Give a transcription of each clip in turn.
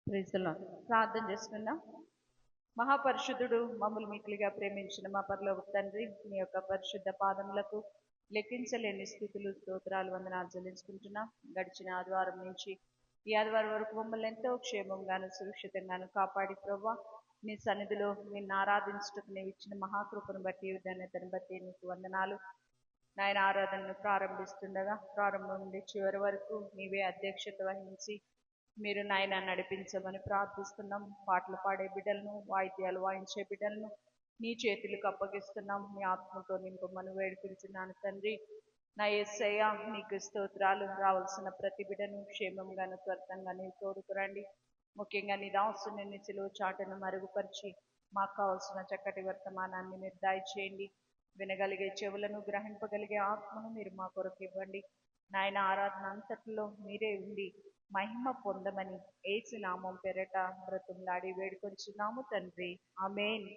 Praise the lord. ప్రార్థన చేసుకుందాం. మహాపరిశుద్ధుడు మమ్మల్ని మిక్కిలిగా ప్రేమించిన మా పరలోక తండ్రి, మీ యొక్క పరిశుద్ధ పాదములకు లెక్కించలేని స్థితులు స్తోత్రాలు వందనాలు చెల్లించుకుంటున్నాం. గడిచిన ఆదివారం నుంచి ఈ ఆదివారం వరకు మమ్మల్ని ఎంతో క్షేమంగాను సురక్షితంగాను కాపాడి ప్రభా నీ సన్నిధిలో నిన్ను ఆరాధించుటకు నీవు ఇచ్చిన మహాకృపను బట్టి ధన్యతను బట్టి నీకు వందనాలు. నాయన ఆరాధనను ప్రారంభిస్తుండగా ప్రారంభం నుండి చివరి వరకు నీవే అధ్యక్షత వహించి మీరు నాయన నడిపించమని ప్రార్థిస్తున్నాం. పాటలు పాడే బిడ్డలను, వాయిద్యాలు వాయించే బిడ్డలను నీ చేతులకు అప్పగిస్తున్నాం. మీ ఆత్మతో నింపమని వేడుకుంటున్నాను తండ్రి. నా యేసయ్య నీకు స్తోత్రాలు. రావాల్సిన ప్రతి బిడ్డను క్షేమంగాను త్వరితంగా నీవు తోడుకురండి. ముఖ్యంగా నీ దాసుని నీ సిలువ చాటును మరుగుపరిచి మాకు కావాల్సిన చక్కటి వర్తమానాన్ని మీరు దయచేయండి. వినగలిగే చెవులను, గ్రహింపగలిగే ఆత్మను మీరు మా కొరకు ఇవ్వండి. నాయన ఆరాధన అంతట్లో మీరే ఉండి మహిమ పొందమని యేసు నామం పేరట బ్రతులాడి వేడుకొంచున్నాము తండ్రి, ఆమేన్.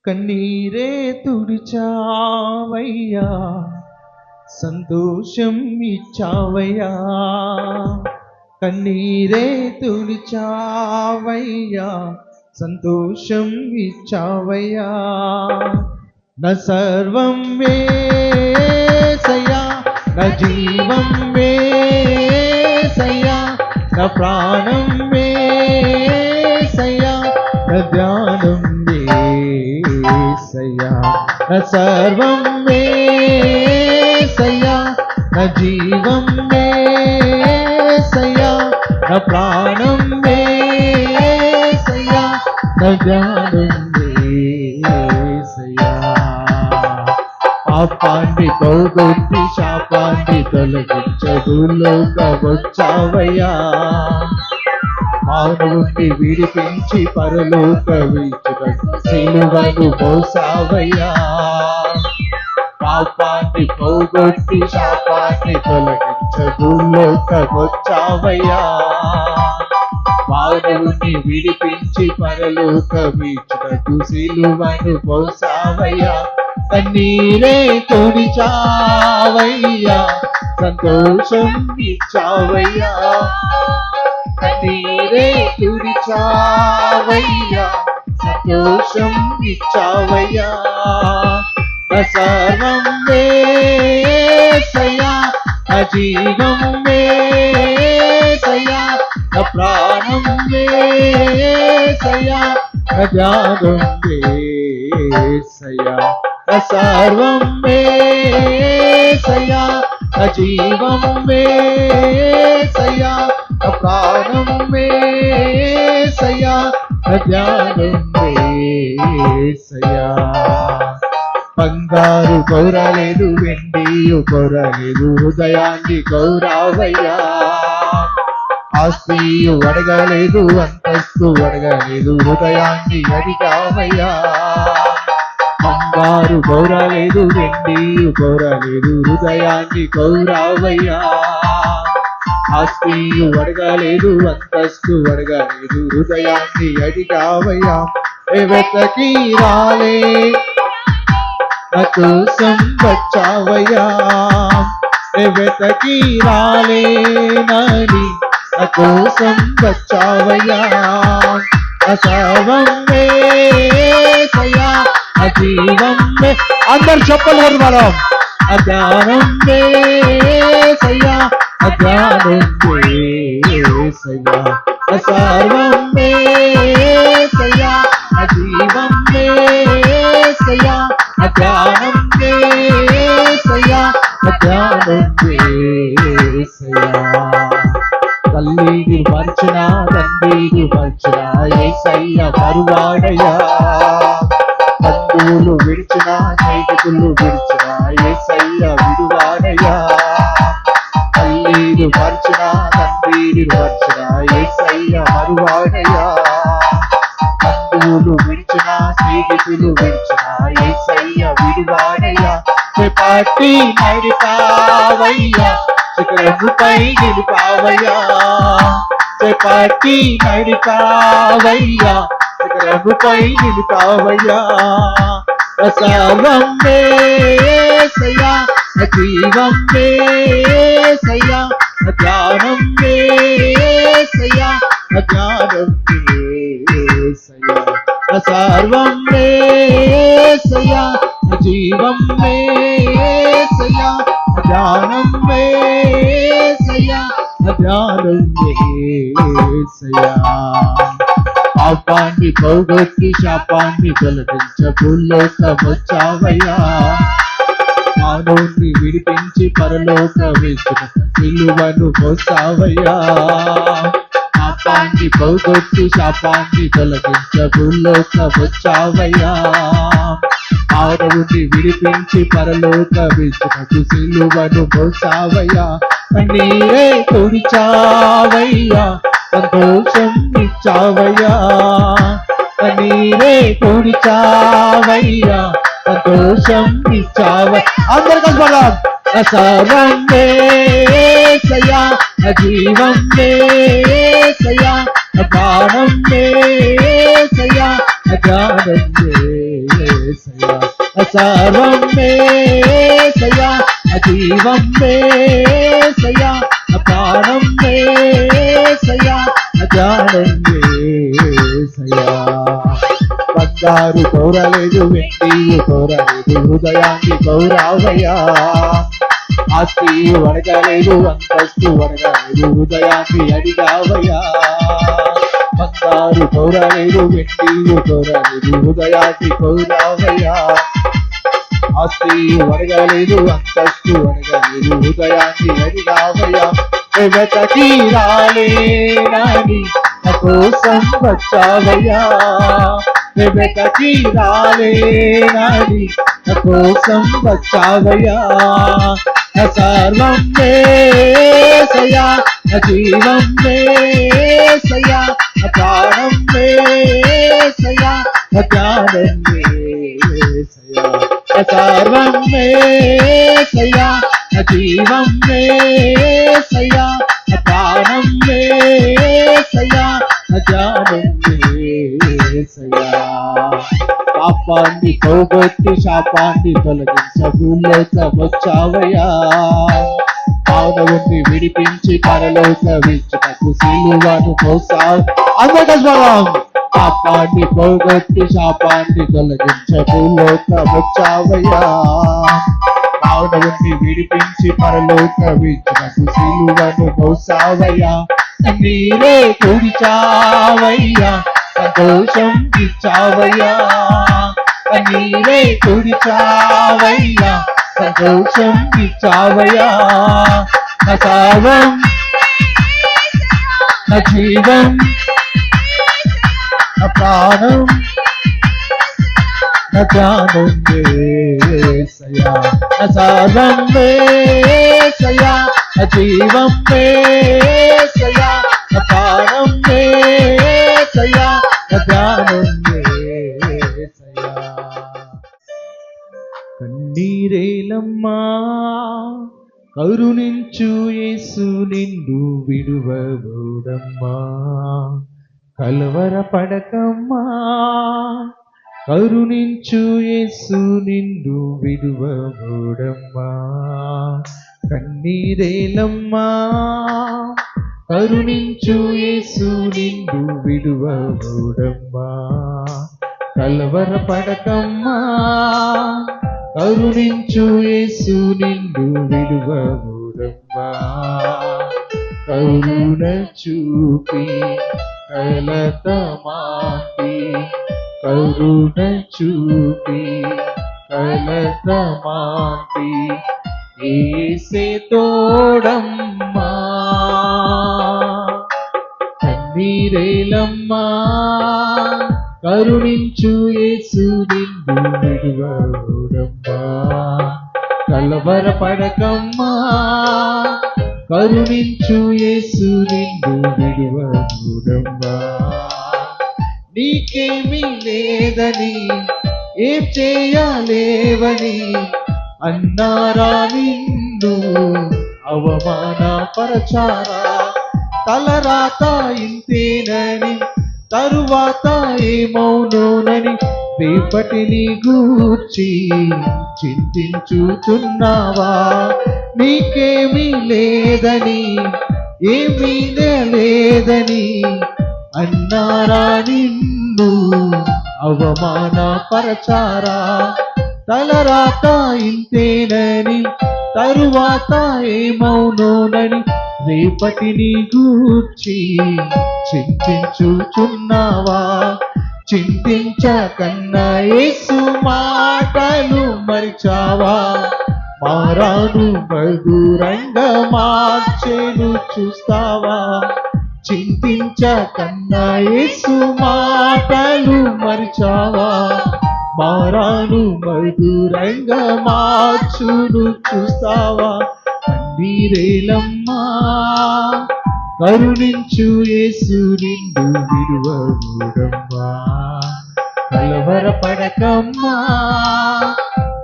కన్నీరే తుడిచావయ్యా, సంతోషం ఇచ్చావయ్యా. కన్నీరే తుడిచావయ్యా, సంతోషం ఇచ్చావయ్యా. నా సర్వం యేసయ్యా, నా జీవం యేసయ్యా, నా ప్రాణం యేసయ్యా, నా ధ్యానం యేసయ్యా. నా సర్వం యేసయ్యా, నా జీవం యేసయ్యా, నా ప్రాణం యేసయ్యా, నా ధ్యానం యేసయ్యా. పాపాన్ని పోగొట్టి శాపాన్ని తొలగించదులోక వచ్చావయ్యా. మానవుణ్ణి విడిపించి పరలోక వీచుటకు సిలువను మోసావయ్యా. పాపాన్ని పోగొట్టి శాపాన్ని తొలగించదులోక వచ్చావయ్యా. మానవుణ్ణి విడిపించి పరలోక వీచుటకు సిలువను మోసావయ్యా. కన్నీరే తొడిచావయ్యా, సంతోషం ఇచ్చావయ్యా. కన్నీరే తుడిచావయ్యా, సంతోషం ఇచ్చావయ్యా. నా సర్వం యేసయ్యా, నా జీవం యేసయ్యా, నా ప్రాణం యేసయ్యా, నా ధ్యానం యేసయ్యా. నా సర్వం యేసయ్యా, నా జీవం యేసయ్యా, నా ప్రాణం యేసయ్యా, నా ధ్యానం యేసయ్యా. బంగారు కోరలేదు, వెండియు కోరలేదు, హృదయాన్ని కోరావయ్యా. ఆస్తియు అడగలేదు, అంతస్తు అడగలేదు, హృదయాన్ని అడిగావయ్యా. బంగారు కోరలేదు, వెండియు కోరలేదు, హృదయాన్ని కోరావయ్యా. ఆస్తియు అడగలేదు, అంతస్తు అడగలేదు, హృదయాన్ని అడిగావయ్యా. వెతకి రాలే నా కోసం వచ్చావయ్యా. వెతకి రాలే నాని నా కోసం వచ్చావయ్యా. నా సర్వం యేసయ్యా, నా జీవం అందరు చెప్పలేరు మనం. నా ధ్యానం యేసయ్యా, నా ధ్యానం యేసయ్యా. నా సర్వం యేసయ్యా, నా జీవం యేసయ్యా, నా ధ్యానం యేసయ్యా, నా ధ్యానం యేసయ్యా. తల్లిని మర్చిన, తండ్రిని మర్చిన యేసయ్య మరువాడయ్యా. బంధువులు విడిచిన, స్నేహితులు విడిచిన యేసయ్య విడువాడయ్యా. తల్లిని మర్చిన, తండ్రిని మర్చిన యేసయ్య మరువాడయ్యా. బంధువులు విడిచిన, స్నేహితులు విడిచిన యేసయ్య విడువాడయ్యా. చేపట్టి నడిపావయ్యా, శిఖరముపై నిలిపావయ్యా. చేపట్టి నడిపావయ్యా, శిఖరముపై నిలిపావయ్యా. నా సర్వం యేసయ్యా, నా జీవం యేసయ్యా, నా ధ్యానం యేసయ్యా, ఆధారం యేసయ్యా. పాపాన్ని పోగొట్టి శాపాన్ని తొలగించ భూలోకమొచ్చావయ్యా. మానవుణ్ణి విడిపించి పరలోక వేసిన సిలువను మోసావయ్యా. పాపాన్ని పోగొట్టి శాపాన్ని తొలగించ భూలోకమొచ్చావయ్యా. మానవుణ్ణి విడిపించి పరలోక వేసిన సిలువను మోసావయ్యా. కన్నీరే తుడిచావయ్యా, సంతోషం ఇచ్చావయ్యా. కన్నీరే తుడిచావయ్యా, సంతోషం ఇచ్చావయ్యా. అందరు కలపడం. సర్వం యేసయ్యా, జీవం యేసయ్యా, ప్రాణం యేసయ్యా, జ్ఞానం యేసయ్యా. సర్వం యేసయ్యా, జీవం యేసయ్యా, ప్రాణం యేసయ్యా, జ్ఞానం యేసయ్యా. బంగారు కోరలేదు, వెండి కోరలేదు, హృదయాన్ని కోరావయ్యా. ఆస్తి అడగలేదు, అంతస్తు అడగలేదు, హృదయాన్ని అడిగావయ్యా. బంగారు కోరలేదు, వెండి కోరలేదు, హృదయాన్ని కోరావయ్యా. ఆస్తి అడగలేదు, అంతస్తు అడగలేదు, హృదయాన్ని అడిగావయ్యా. వెతకి రాలేనని నా కోసం వచ్చావయ్యా. వెతకి రాలేనని నా కోసం వచ్చావయ్యా. సర్వం యేసయ్యా, జీవం యేసయ్యా, ప్రాణం యేసయ్యా, జ్ఞానం యేసయ్యా. సర్వం యేసయ్యా, జీవం యేసయ్యా, ప్రాణం యేసయ్యా, జ్ఞానం యేసయ్యా. పాపాన్ని పోగొట్టి శాపాన్ని తొలగించ భూలోకమొచ్చావయ్యా. మానవుణ్ణి విడిపించి పరలోక విచ్చుటకు సిలువను మోసావు. అందరం పాపాన్ని పోగొట్టి శాపాన్ని తొలగించ భూలోకమొచ్చావయ్యా. మానవుణ్ణి విడిపించి పరలోక విచ్చుటకు సిలువను మోసావయ్యా. నీరే తుడిచావయ్యా, సంతోషం ఇచ్చావయ్యా. నీరే తుడిచావయ్యా, సంతోషం ఇచ్చావయ్యా. నా సర్వం, నా జీవం, నా ప్రాణం, నా జ్ఞానం యేసయ్యా. నా సర్వం యేసయ్యా, నా జీవం యేసయ్యా, నా ప్రాణం యేసయ్యా, నా జ్ఞానం యేసయ్యా. కన్నీరేలమ్మా కరుణించు యేసు నిన్ను విడువబోడమ్మా. కలవరపడకమ్మా కరుణించు యేసు నిన్ను విడువబోడమ్మా. కన్నీరేలమ్మా కరుణించు యేసు నిన్ను విడువబోడమ్మా. కలవరపడకమ్మా కరుణించు యేసు నిన్ను విడువబోడమ్మా. కరుణ చూపి కలత మాపి, కరుణ చూపి కలత మాపి, యేసే తోడమ్మా. కన్నీరేలమ్మా కరుణించు యేసు నిన్ను విడువబోడమ్మా. కలవరపడకమ్మా కరుణించు యేసు నిన్ను విడువబోడమ్మా. నీకేమీ లేదని ఏం చేయలేవని అన్నారా నిన్ను అవమానపరచారా. తలరాత ఇంతేనని తరువాత ఏమౌనోనని రేపటిని గూర్చి చింతించుచున్నావా. నీకేమీ లేదని ఏమీ లేదని అన్నారా నిన్ను అవమానపరచారా. తలరాత ఇంతేనని తరువాత ఏమౌనోనని రేపటిని గూర్చి చింతించుచున్నావా? చింతించకన్నా యేసు మాటలు మరిచావా? మారాను మధురంగా మార్చెను చూస్తావా? చింతించకన్నా యేసు మాటలు మరిచావా? మారాను మధురంగా మార్చును చూస్తావా? కన్నీరేలమ్మా కరుణించు యేసు నిన్ను విడువవుడమ్మా. కలవరపడకమ్మా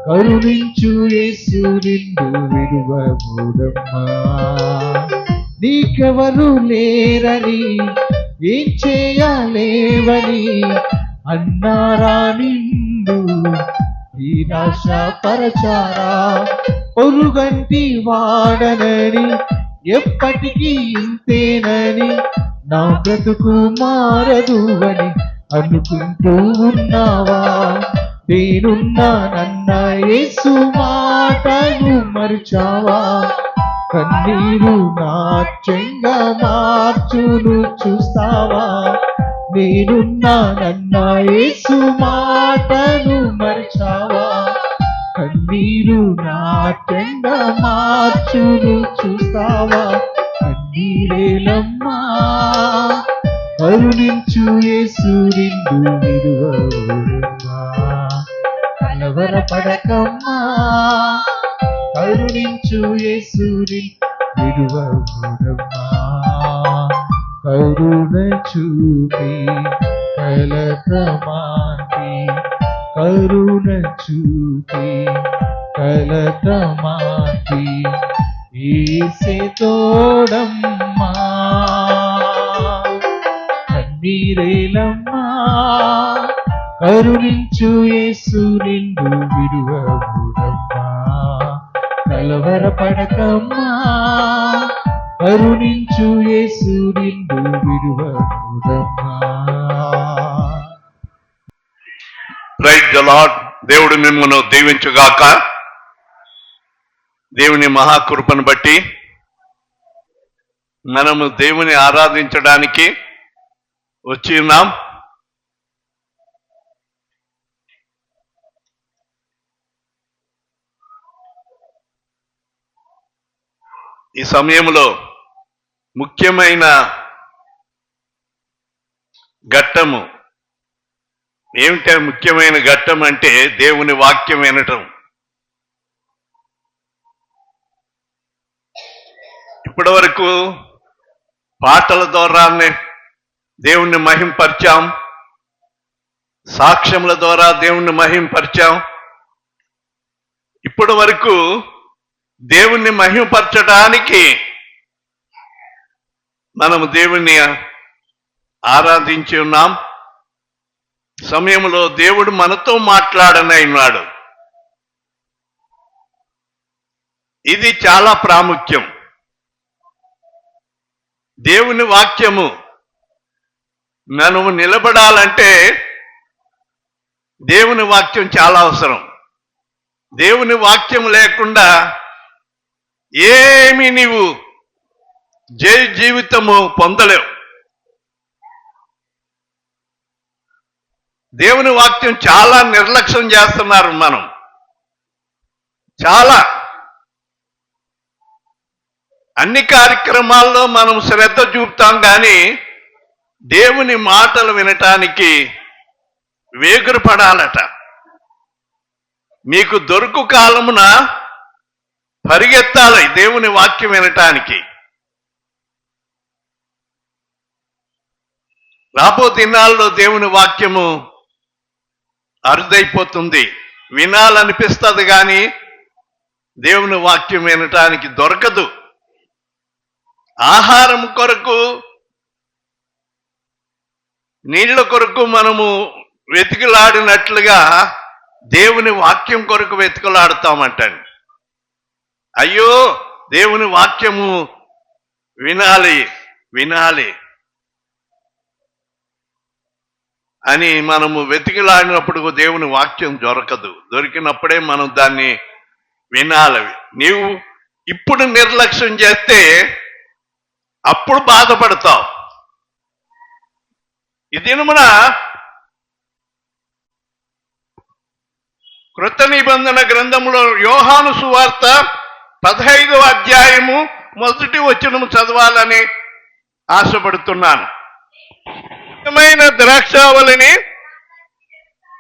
కరుణించు యేసు నిన్ను విడువవుడమ్మా. నీకెవరు లేరని ఏం చేయలేవని అన్నారా నిన్ను నిరాశ పరచారా? పొరుగంటి వాడనని ఎప్పటికీ ఇంతేనని నా బ్రతుకు మారదు అని అనుకుంటూ ఉన్నావా? నేనున్నానన్న యేసు మాటను మరిచావా? కన్నీరు నాట్యంగా మార్చును చూస్తావా? నేనున్నానన్న యేసు మాటను మరిచావా? కన్నీరు నాట్యంగా మార్చును చూస్తావా? కన్నీరేలమ్మా కరుణించు యేసు నిన్ను విడువవుడమ్మా. కలవరపడకమ్మా కరుణించు యేసు నిన్ను విడువవుడమ్మా. కరుణ చూపి కలకమాంతి కరుణ చూపి కలకమాంతి యేసే తోడమ్మా. కన్నీరేలమ్మా కరుణించు యేసు నిన్ను విడువవుడమ్మా. కలవరపడకమ్మా కరుణించు యేసు నిన్ను విడువవుడమ్మా. Praise the lord. దేవుడు మిమ్మల్ని దీవించుగాక. దేవుని మహాకృపను బట్టి మనము దేవుని ఆరాధించడానికి వచ్చి ఉన్నాం. ఈ సమయంలో ముఖ్యమైన ఘట్టము ఏమిటో? ముఖ్యమైన ఘట్టం అంటే దేవుని వాక్యం వినటం. ఇప్పటి వరకు పాటల ద్వారానే దేవుణ్ణి మహింపరిచాం, సాక్ష్యముల ద్వారా దేవుణ్ణి మహింపరిచాం. ఇప్పటి వరకు దేవుణ్ణి మహింపరచడానికి మనము దేవుణ్ణి ఆరాధించి ఉన్నాం. సమయంలో దేవుడు మనతో మాట్లాడనైనాడు. ఇది చాలా ప్రాముఖ్యం. దేవుని వాక్యము మనము నిలబడాలంటే దేవుని వాక్యం చాలా అవసరం. దేవుని వాక్యం లేకుండా ఏమి నీవు జీవితము పొందలేవు. దేవుని వాక్యం చాలా నిర్లక్ష్యం చేస్తున్నారు మనం. చాలా అన్ని కార్యక్రమాల్లో మనం శ్రద్ధ చూపుతాం, కానీ దేవుని మాటలు వినటానికి వేగురపడాలట. మీకు దొరుకు కాలమున పరిగెత్తాలి దేవుని వాక్యం వినటానికి. రాబో దినాల్లో దేవుని వాక్యము అరుదైపోతుంది. వినాలనిపిస్తుంది కానీ దేవుని వాక్యం వినటానికి దొరకదు. ఆహారం కొరకు, నీళ్ల కొరకు మనము వెతికిలాడినట్లుగా దేవుని వాక్యం కొరకు వెతుకులాడుతామంటండి. అయ్యో, దేవుని వాక్యము వినాలి వినాలి అని మనము వెతికిలాడినప్పుడు దేవుని వాక్యం దొరకదు. దొరికినప్పుడే మనం దాన్ని వినాలి. నీవు ఇప్పుడు నిర్లక్ష్యం చేస్తే అప్పుడు బాధపడతావు. ఈ దినమున క్రొత్త నిబంధన గ్రంథంలో యోహాను సువార్త 15వ అధ్యాయము 1వ వచనము చదవాలని ఆశపడుతున్నాను. నిజమైన ద్రాక్షావళిని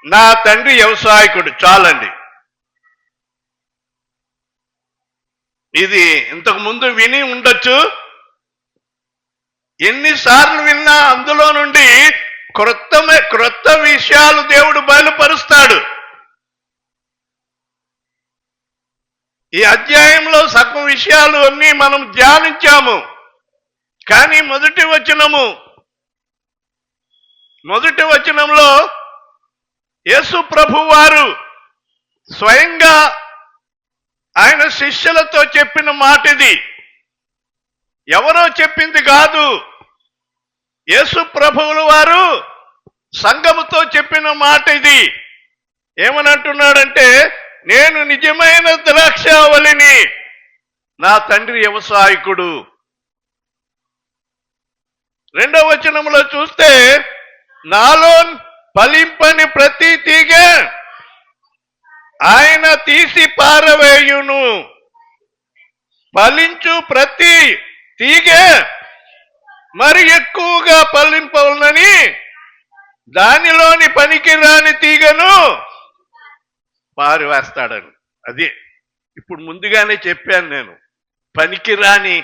నా తండ్రి వ్యవసాయకుడు. చాలండి. ఇది ఇంతకు ముందు విని ఉండొచ్చు. ఎన్నిసార్లు విన్నా అందులో నుండి క్రొత్త విషయాలు దేవుడు బయలుపరుస్తాడు. ఈ అధ్యాయంలో సగం విషయాలు అన్నీ మనం ధ్యానించాము. కానీ మొదటి వచనంలో యేసు ప్రభు వారు స్వయంగా ఆయన శిష్యులతో చెప్పిన మాట ఇది. ఎవరో చెప్పింది కాదు. యేసు ప్రభువుల వారు సంఘముతో చెప్పిన మాట ఇది. ఏమనంటున్నాడంటే, నేను నిజమైన ద్రాక్షావళిని, నా తండ్రి వ్యవసాయకుడు. 2వ వచనంలో చూస్తే, నాలో ఫలింపని ప్రతి తీగ ఆయన తీసి పారవేయును. ఫలించు ప్రతి తీగ మరి ఎక్కువగా ఫలింపవలనని దానిలోని పనికిరాని తీగను పారివేస్తాడని. అది ఇప్పుడు ముందుగానే చెప్పాను నేను. పనికిరాని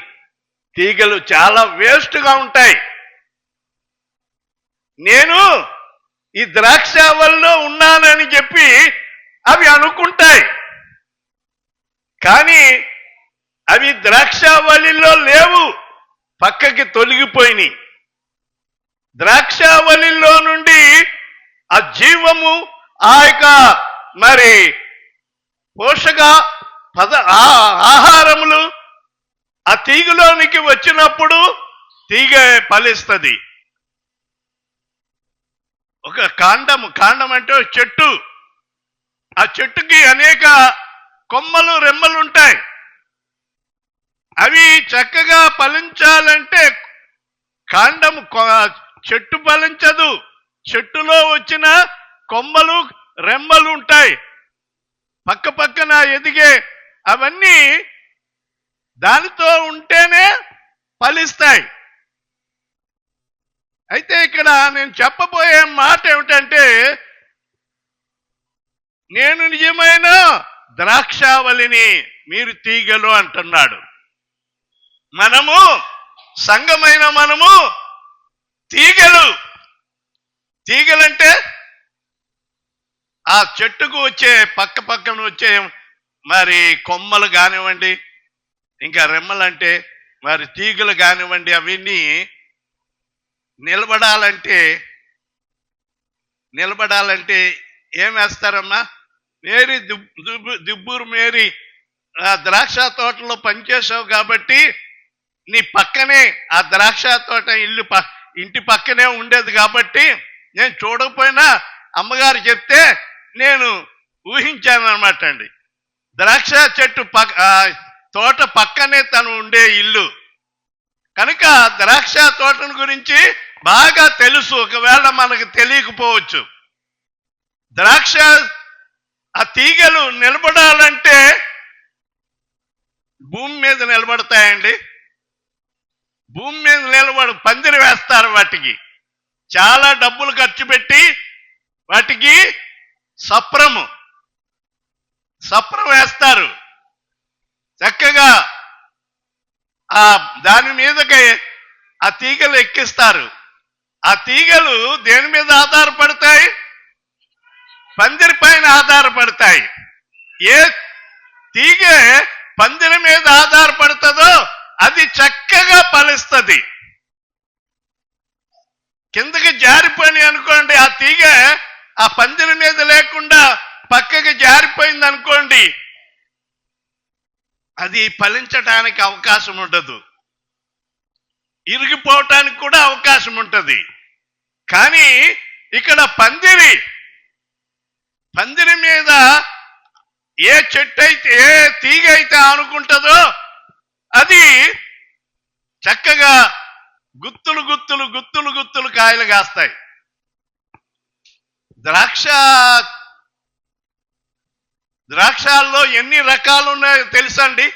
తీగలు చాలా వేస్ట్గా ఉంటాయి. నేను ఈ ద్రాక్షావళిలో ఉన్నానని చెప్పి అవి అనుకుంటాయి, కానీ అవి ద్రాక్షావళిలో లేవు, పక్కకి తొలగిపోయినాయి. ద్రాక్షావళిలో నుండి ఆ జీవము, ఆ యొక్క మరి పోషక ఆహారములు ఆ తీగలోనికి వచ్చినప్పుడు తీగ ఫలిస్తుంది. ఒక కాండం అంటే చెట్టు. ఆ చెట్టుకి అనేక కొమ్మలు, రెమ్మలు ఉంటాయి. అవి చక్కగా ఫలించాలంటే కాండము, చెట్టు ఫలించదు. చెట్టులో వచ్చిన కొమ్మలు, రెమ్మలు ఉంటాయి, పక్క పక్కన ఎదిగే అవన్నీ దానితో ఉంటేనే ఫలిస్తాయి. అయితే ఇక్కడ నేను చెప్పబోయే మాట ఏమిటంటే, నేను నిజమైన ద్రాక్షావళిని, మీరు తీగలు అంటున్నాడు. మనము సంఘమైన మనము తీగలంటే ఆ చెట్టుకు వచ్చే పక్కన వచ్చే మరి కొమ్మలు కానివ్వండి, ఇంకా రెమ్మలంటే మరి తీగలు కానివ్వండి, అవన్నీ నిలబడాలంటే ఏం వేస్తారమ్మా? మేరీ దుబ్బూరు మేరీ ద్రాక్ష తోటలో పనిచేసావు కాబట్టి నీ పక్కనే ఆ ద్రాక్ష తోట ఇంటి పక్కనే ఉండేది కాబట్టి నేను చూడకపోయినా అమ్మగారు చెప్తే నేను ఊహించాను అనమాట అండి. ద్రాక్ష చెట్టు తోట పక్కనే తను ఉండే ఇల్లు కనుక ద్రాక్ష తోటను గురించి బాగా తెలుసు. ఒకవేళ మనకు తెలియకపోవచ్చు. ద్రాక్ష ఆ తీగలు నిలబడాలంటే భూమి మీద నిలబడతాయండి. భూమి మీద పందిరి వేస్తారు. వాటికి చాలా డబ్బులు ఖర్చు పెట్టి వాటికి సప్రం వేస్తారు. చక్కగా దాని మీదకి ఆ తీగలు ఎక్కిస్తారు. ఆ తీగలు దేని మీద ఆధారపడతాయి? పందిరి పైన ఆధారపడతాయి. ఏ తీగ పందిరి మీద ఆధారపడుతుందో అది చక్కగా ఫలిస్తుంది. కిందకి జారిపోయి అనుకోండి, ఆ తీగ ఆ పందిరి మీద లేకుండా పక్కకి జారిపోయింది అనుకోండి, అది ఫలించడానికి అవకాశం ఉండదు, ఇరిగిపోవటానికి కూడా అవకాశం ఉంటుంది. కానీ ఇక్కడ పందిరి మీద ఏ చెట్టు అయితే, ఏ తీగ అయితే అనుకుంటుందో అది చక్కగా గుత్తులు గుత్తులు గుత్తులు గుత్తులు కాయలు కాస్తాయి. ద్రాక్షాల్లో ఎన్ని రకాలు ఉన్నాయో తెలుసండి?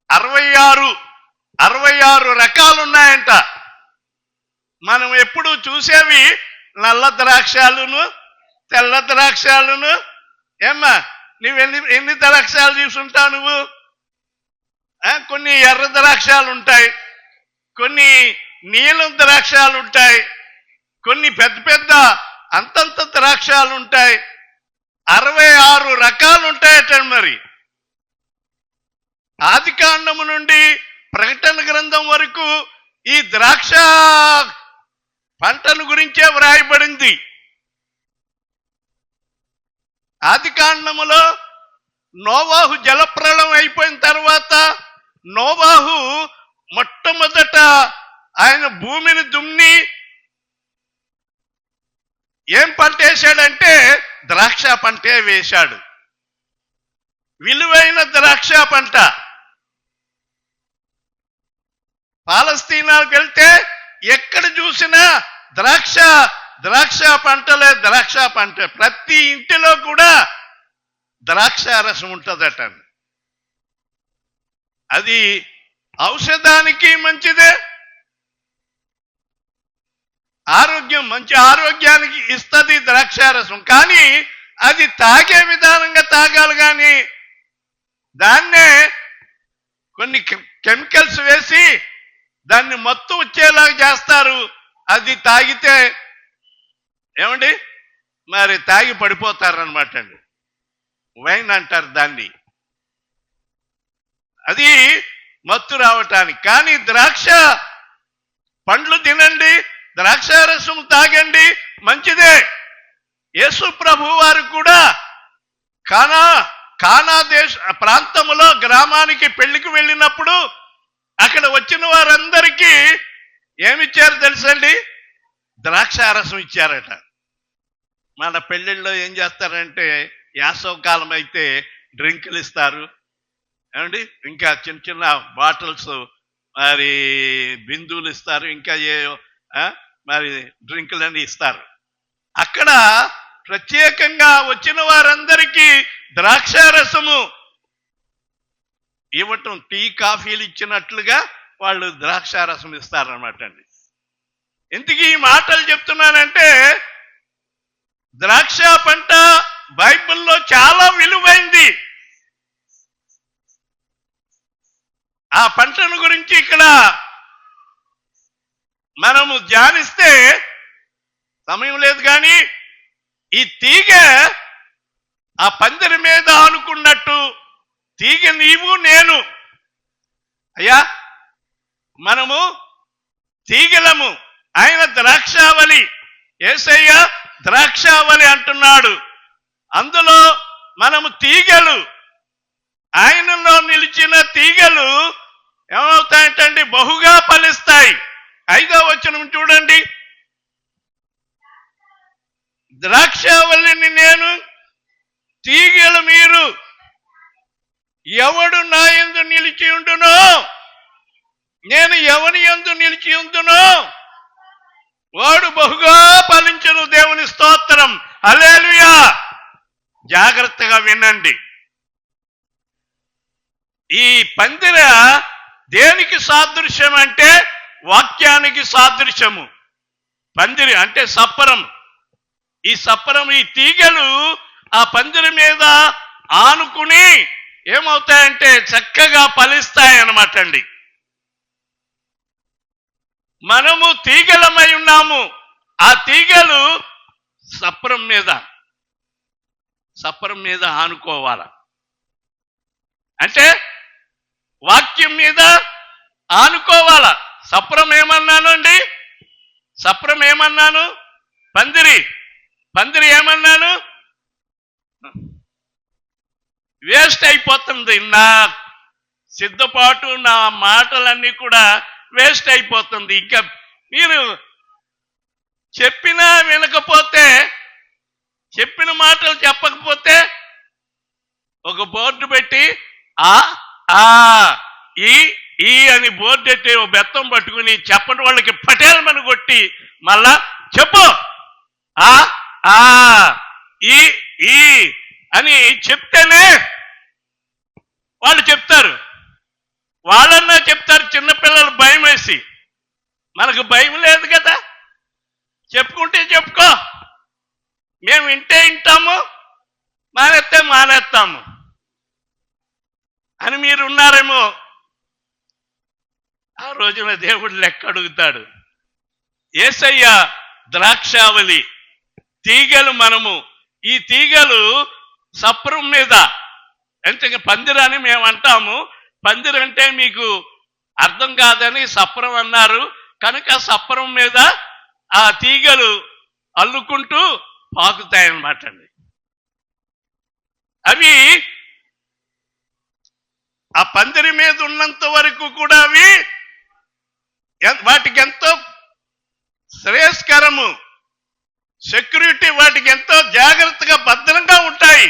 66 రకాలు ఉన్నాయంట. మనం ఎప్పుడు చూసేవి నల్ల ద్రాక్షాలను, తెల్ల ద్రాక్షాలను. ఏమ్మా, ఎన్ని ద్రాక్షాలు చూసుంటావు నువ్వు? కొన్ని ఎర్ర ద్రాక్షాలు ఉంటాయి, కొన్ని నీలం ద్రాక్షాలు ఉంటాయి, కొన్ని పెద్ద పెద్ద అంతంత ద్రాక్షాలు ఉంటాయి. 66 రకాలు ఉంటాయట. మరి ఆదికాండము నుండి ప్రకటన గ్రంథం వరకు ఈ ద్రాక్ష పంటను గురించే వ్రాయబడింది. ఆదికాండములో నోవాహు జలప్రళయం అయిపోయిన తర్వాత నోవాహు మొట్టమొదట ఆయన భూమిని దున్ని ఏం పంట వేశాడంటే ద్రాక్ష పంటే వేశాడు. విలువైన ద్రాక్ష పంట. పాలస్తీనాకు వెళ్తే ఎక్కడ చూసినా ద్రాక్ష పంటలే, ద్రాక్ష పంట. ప్రతి ఇంటిలో కూడా ద్రాక్ష రసం ఉంటుందట. అది ఔషధానికి మంచిదే, మంచి ఆరోగ్యానికి ఇస్తుంది ద్రాక్షారసం. కానీ అది తాగే విధానంగా తాగాలి, కానీ దాన్నే కొన్ని కెమికల్స్ వేసి దాన్ని మత్తు వచ్చేలాగా చేస్తారు. అది తాగితే ఏమండి మరి తాగి పడిపోతారనమాట అండి. వైన్ అంటారు దాన్ని. అది మత్తు రావటానికి. కానీ ద్రాక్ష పండ్లు తినండి, ద్రాక్షారసం తాగండి, మంచిదే. యేసు ప్రభు వారు కూడా కానా దేశ ప్రాంతములో గ్రామానికి పెళ్లికి వెళ్ళినప్పుడు అక్కడ వచ్చిన వారందరికీ ఏమిచ్చారు తెలుసండి? ద్రాక్షారసం ఇచ్చారట. మన పెళ్ళిళ్ళలో ఏం చేస్తారంటే యాసవకాలం అయితే డ్రింకులు ఇస్తారు, ఏమండి, ఇంకా చిన్న చిన్న బాటిల్స్, మరి బిందువులు ఇస్తారు, ఇంకా మరి డ్రింకులన్నీ ఇస్తారు. అక్కడ ప్రత్యేకంగా వచ్చిన వారందరికీ ద్రాక్షారసము ఇవ్వటం, టీ కాఫీలు ఇచ్చినట్లుగా వాళ్ళు ద్రాక్షారసం ఇస్తారనమాట అండి. ఎందుకు ఈ మాటలు చెప్తున్నానంటే ద్రాక్ష పంట బైబిల్లో చాలా విలువైంది. ఆ పంటను గురించి ఇక్కడ మనము ధ్యానిస్తే సమయం లేదు, కానీ ఈ తీగ ఆ పందిరి మీద ఆనుకున్నట్టు తీగ నీవు నేను. అయ్యా, మనము తీగలము, ఆయన ద్రాక్షావళి. యేసయ్య ద్రాక్షావళి అంటున్నాడు. అందులో మనము తీగలు. ఆయనలో నిలిచిన తీగలు ఏమవుతాయంటండి? బహుగా ఫలిస్తాయి. 5వ వచనం చూడండి. ద్రాక్షావళిని నేను, తీగలు మీరు. ఎవడు నా యందు నిలిచి ఉండునో, నేను ఎవని యందు నిలిచి ఉందునో వాడు బహుగా ఫలించును. దేవుని స్తోత్రం, హల్లెలూయా. జాగ్రత్తగా వినండి. ఈ పందిర దేనికి సాదృశ్యం అంటే వాక్యానికి సాదృశ్యము. పందిరి అంటే సప్పరం. ఈ సప్పరం, ఈ తీగలు ఆ పందిరి మీద ఆనుకుని ఏమవుతాయంటే చక్కగా ఫలిస్తాయి అన్నమాట అండి. మనము తీగలమై ఉన్నాము. ఆ తీగలు సప్పరం మీద ఆనుకోవాల. అంటే వాక్యం మీద ఆనుకోవాల. సప్రం ఏమన్నాను అండి? సప్రం ఏమన్నాను? పందిరి ఏమన్నాను? వేస్ట్ అయిపోతుంది. నా సిద్ధపాటు, నా మాటలన్నీ కూడా వేస్ట్ అయిపోతుంది. ఇంకా మీరు చెప్పినా వినకపోతే, చెప్పిన మాటలు చెప్పకపోతే ఒక బోర్డు పెట్టి ఈ ఈ అని బోర్డు ఎట్టి ఓ బెత్తం పట్టుకుని చెప్పని వాళ్ళకి పటేలమని కొట్టి మళ్ళా చెప్పు ఆ ఆ ఈ ఈ అని చెప్తేనే వాళ్ళు చెప్తారు. వాళ్ళన్నా చెప్తారు చిన్నపిల్లలు భయం వేసి. మనకు భయం లేదు కదా, చెప్పుకుంటే చెప్పుకో, మేము వింటే వింటాము, మానేస్తే మానేస్తాము అని మీరు ఉన్నారేమో. ఆ రోజున దేవుడు లెక్క అడుగుతాడు. యేసయ్య ద్రాక్షావళి తీగలు మనము. ఈ తీగలు సప్రం మీద అంటే పందిరని మేము అంటాము. పందిరంటే మీకు అర్థం కాదని సప్రం అన్నారు కనుక సప్రం మీద ఆ తీగలు అల్లుకుంటూ పాకుతాయన్నమాట అండి. అవి ఆ పందిరి మీద ఉన్నంత వరకు కూడా అవి వాటికి ఎంతో శ్రేయస్కరము, సెక్యూరిటీ, వాటికి ఎంతో జాగ్రత్తగా భద్రంగా ఉంటాయి.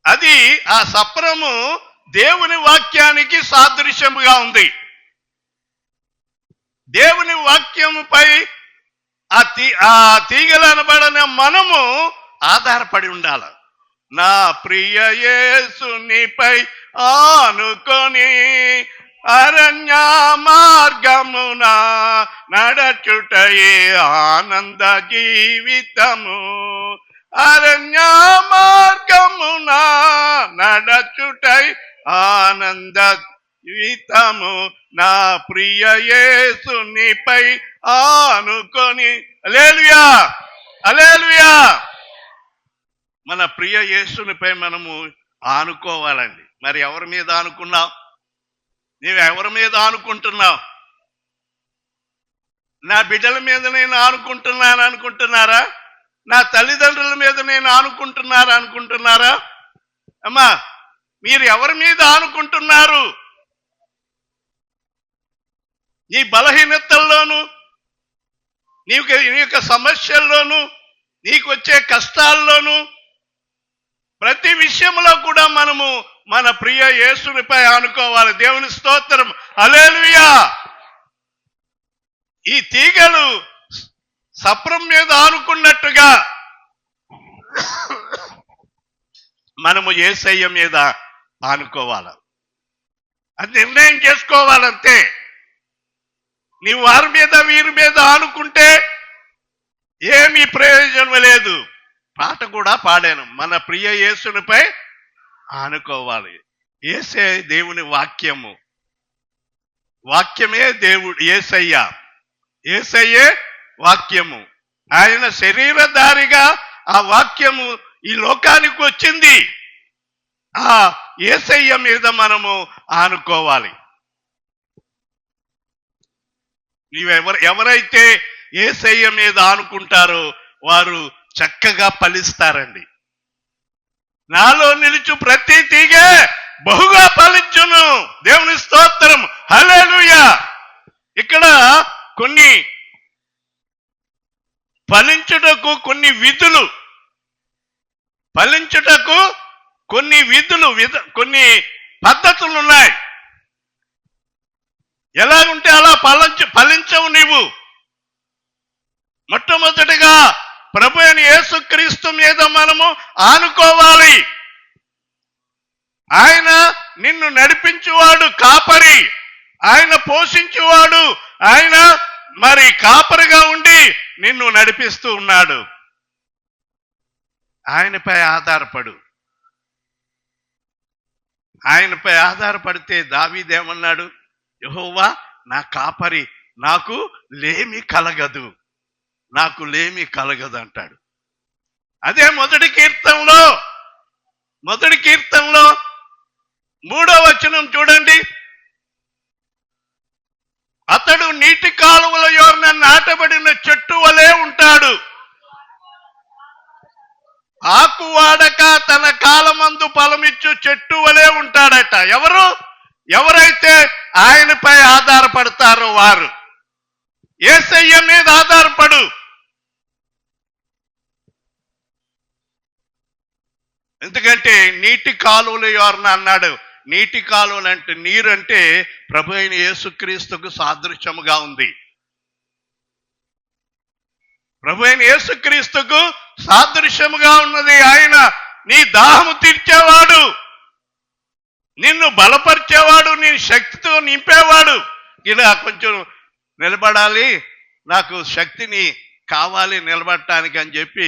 అది ఆ సప్రము దేవుని వాక్యానికి సాదృశ్యముగా ఉంది. దేవుని వాక్యముపై ఆ తీగలు అనబడని మనము ఆధారపడి ఉండాలి. నా ప్రియ యేసునిపై ఆనుకొని అరణ్య మార్గమున నడచుటయే ఆనంద జీవితము. అరణ్య మార్గమున నడచుటై ఆనంద జీవితము. నా ప్రియ యేసునిపై ఆనుకొని. హల్లెలూయా, హల్లెలూయా. మన ప్రియ యేసునిపై మనము ఆనుకోవాలండి. మరి ఎవరి మీద ఆనుకున్నావు? నీవు ఎవరి మీద ఆనుకుంటున్నావు? నా బిడ్డల మీద నేను ఆనుకుంటున్నాను అనుకుంటున్నారా? నా తల్లిదండ్రుల మీద నేను అనుకుంటున్నారా? అమ్మా, మీరు ఎవరి మీద ఆనుకుంటున్నారు? నీ బలహీనతల్లోనూ, నీ యొక్క సమస్యల్లోనూ, నీకు వచ్చే కష్టాల్లోనూ, ప్రతి విషయంలో కూడా మనము మన ప్రియ యేసునిపై ఆనుకోవాలి. దేవుని స్తోత్రం, హల్లెలూయా. ఈ తీగలు సప్రం మీద ఆనుకున్నట్టుగా మనము యేసయ్య మీద ఆనుకోవాలి. అది నిర్ణయం చేసుకోవాలంతే. నీవు వారి మీద వీరి మీద ఆనుకుంటే ఏమీ ప్రయోజనం లేదు. పాట కూడా పాడాను, మన ప్రియ యేసునిపై ఆనుకోవాలి. యేసే దేవుని వాక్యము, వాక్యమే దేవుడు. యేసయ్యే వాక్యము. ఆయన శరీరధారిగా ఆ వాక్యము ఈ లోకానికి వచ్చింది. ఆ యేసయ్య మీద మనము ఆనుకోవాలి. ఎవరైతే యేసయ్య మీద ఆనుకుంటారో వారు చక్కగా ఫలిస్తారండి. నాలో నిలుచు ప్రతి తీగే బహుగా ఫలించును. దేవుని స్తోత్రం, హల్లెలూయా. ఇక్కడ కొన్ని ఫలించుటకు కొన్ని విధులు, ఫలించుటకు కొన్ని విధులు, కొన్ని పద్ధతులు ఉన్నాయి. ఎలాగుంటే అలా ఫలించవు నీవు. మొట్టమొదటిగా ప్రభు అయిన యేసుక్రీస్తు మీద మనము ఆనుకోవాలి. ఆయన నిన్ను నడిపించువాడు కాపరి, ఆయన పోషించువాడు, ఆయన మరి కాపరిగా ఉండి నిన్ను నడిపిస్తూ ఉన్నాడు. ఆయనపై ఆధారపడు. ఆయనపై ఆధారపడితే దావీదేమన్నాడు? యెహోవా నా కాపరి, నాకు లేమి కలగదు, నాకు లేమి కలగదు అంటాడు. అదే మొదటి కీర్తనలో 3వ వచనం చూడండి. అతడు నీటి కాలువల యొర్న నాటబడిన చెట్టు వలె ఉంటాడు, ఆకు వాడక తన కాలమందు ఫలమిచ్చు చెట్టు వలె ఉంటాడట. ఎవరైతే ఆయనపై ఆధారపడతారో వారు. యేసయ్య మీద ఆధారపడు. ఎందుకంటే నీటి కాలువల యోరన అన్నాడు. నీటి కాలువలు అంటే నీరు అంటే ప్రభు అయిన యేసుక్రీస్తుకు సాదృశ్యముగా ఉంది. ప్రభు అయిన యేసుక్రీస్తుకు సాదృశ్యముగా ఉన్నది. ఆయన నీ దాహము తీర్చేవాడు, నిన్ను బలపరిచేవాడు, నీ శక్తితో నింపేవాడు. ఇలా కొంచెం నిలబడాలి, నాకు శక్తిని కావాలి నిలబడటానికి అని చెప్పి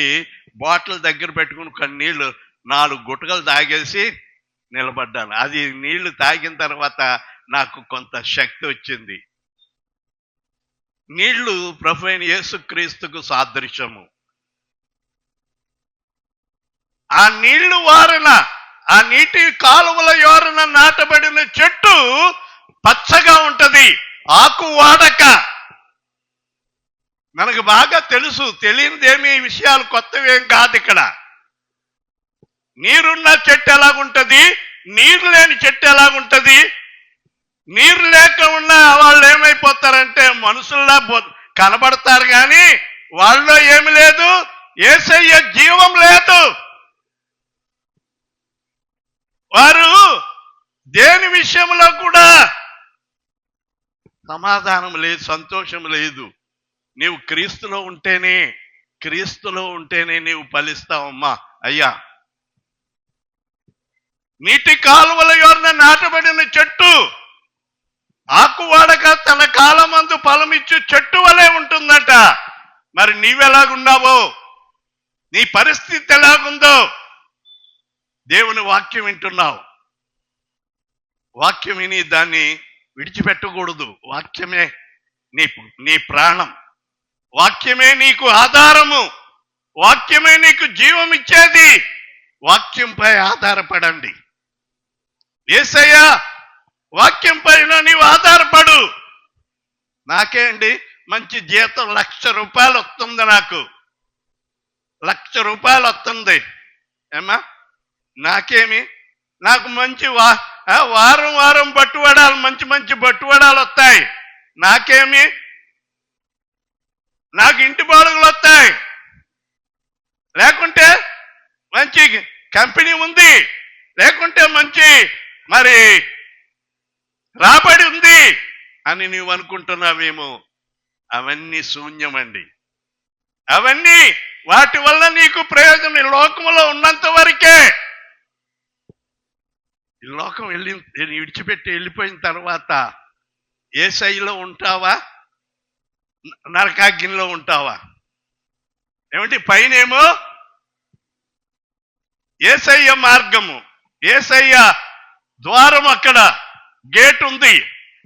బాటిల్ దగ్గర పెట్టుకుని కొన్ని నీళ్లు 4 గుటకలు తాగేసి నిలబడ్డాను. అది నీళ్లు తాగిన తర్వాత నాకు కొంత శక్తి వచ్చింది. నీళ్లు ప్రభు అయిన యేసుక్రీస్తుకు సాదృశ్యము. ఆ నీళ్లు వారన, ఆ నీటి కాలువల యోరన నాటబడిన చెట్టు పచ్చగా ఉంటది, ఆకు వాడక. మనకు బాగా తెలుసు, తెలియనిదేమీ విషయాలు కొత్తవేం కాదు. ఇక్కడ నీరున్న చెట్టు ఎలాగుంటది, నీరు లేని చెట్టు ఎలాగుంటది. నీరు లేక ఉన్న వాళ్ళు ఏమైపోతారంటే మనుషుల్లా కనబడతారు, కానీ వాళ్ళలో ఏమి లేదు, యేసయ్య జీవం లేదు. వారు దేని విషయంలో కూడా సమాధానం లేదు, సంతోషం లేదు. నీవు క్రీస్తులో ఉంటేనే నీవు ఫలిస్తావమ్మా. అయ్యా, నీటి కాలువల యోరన నాటబడిన చెట్టు ఆకువాడక తన కాలమందు ఫలమిచ్చు చెట్టు వలె ఉంటుందట. మరి నీవెలాగున్నావో, నీ పరిస్థితి ఎలాగుందో, దేవుని వాక్యం వింటున్నావు. వాక్యం విని దాన్ని విడిచిపెట్టకూడదు. వాక్యమే నీ ప్రాణం, వాక్యమే నీకు ఆధారము, వాక్యమే నీకు జీవం ఇచ్చేది. వాక్యంపై ఆధారపడండి. యేసయ్య వాక్యం పైన నీవు ఆధారపడు. నాకే అండి మంచి జీతం ₹1,00,000 వస్తుంది, నాకు ₹1,00,000 వస్తుంది. ఏమా నాకేమి, నాకు మంచి వారం బట్టువడాలు, మంచి బట్టువడాలు వస్తాయి. నాకేమి, నాకు ఇంటి బాడుగులు వస్తాయి, లేకుంటే మంచి కంపెనీ ఉంది, లేకుంటే మంచి మరి రాబడి ఉంది అని నీవు అనుకుంటున్నావేమో. అవన్నీ శూన్యమండి. అవన్నీ వాటి వల్ల నీకు ప్రయోజనం ఈ లోకంలో ఉన్నంత వరకే. ఈ లోకం విడిచిపెట్టి వెళ్ళిపోయిన తర్వాత యేసయ్యలో ఉంటావా, నరకాగ్నిలో ఉంటావా? ఏమిటి, పైనేమో యేసయ్య మార్గము, యేసయ్య ద్వారం, అక్కడ గేట్ ఉంది.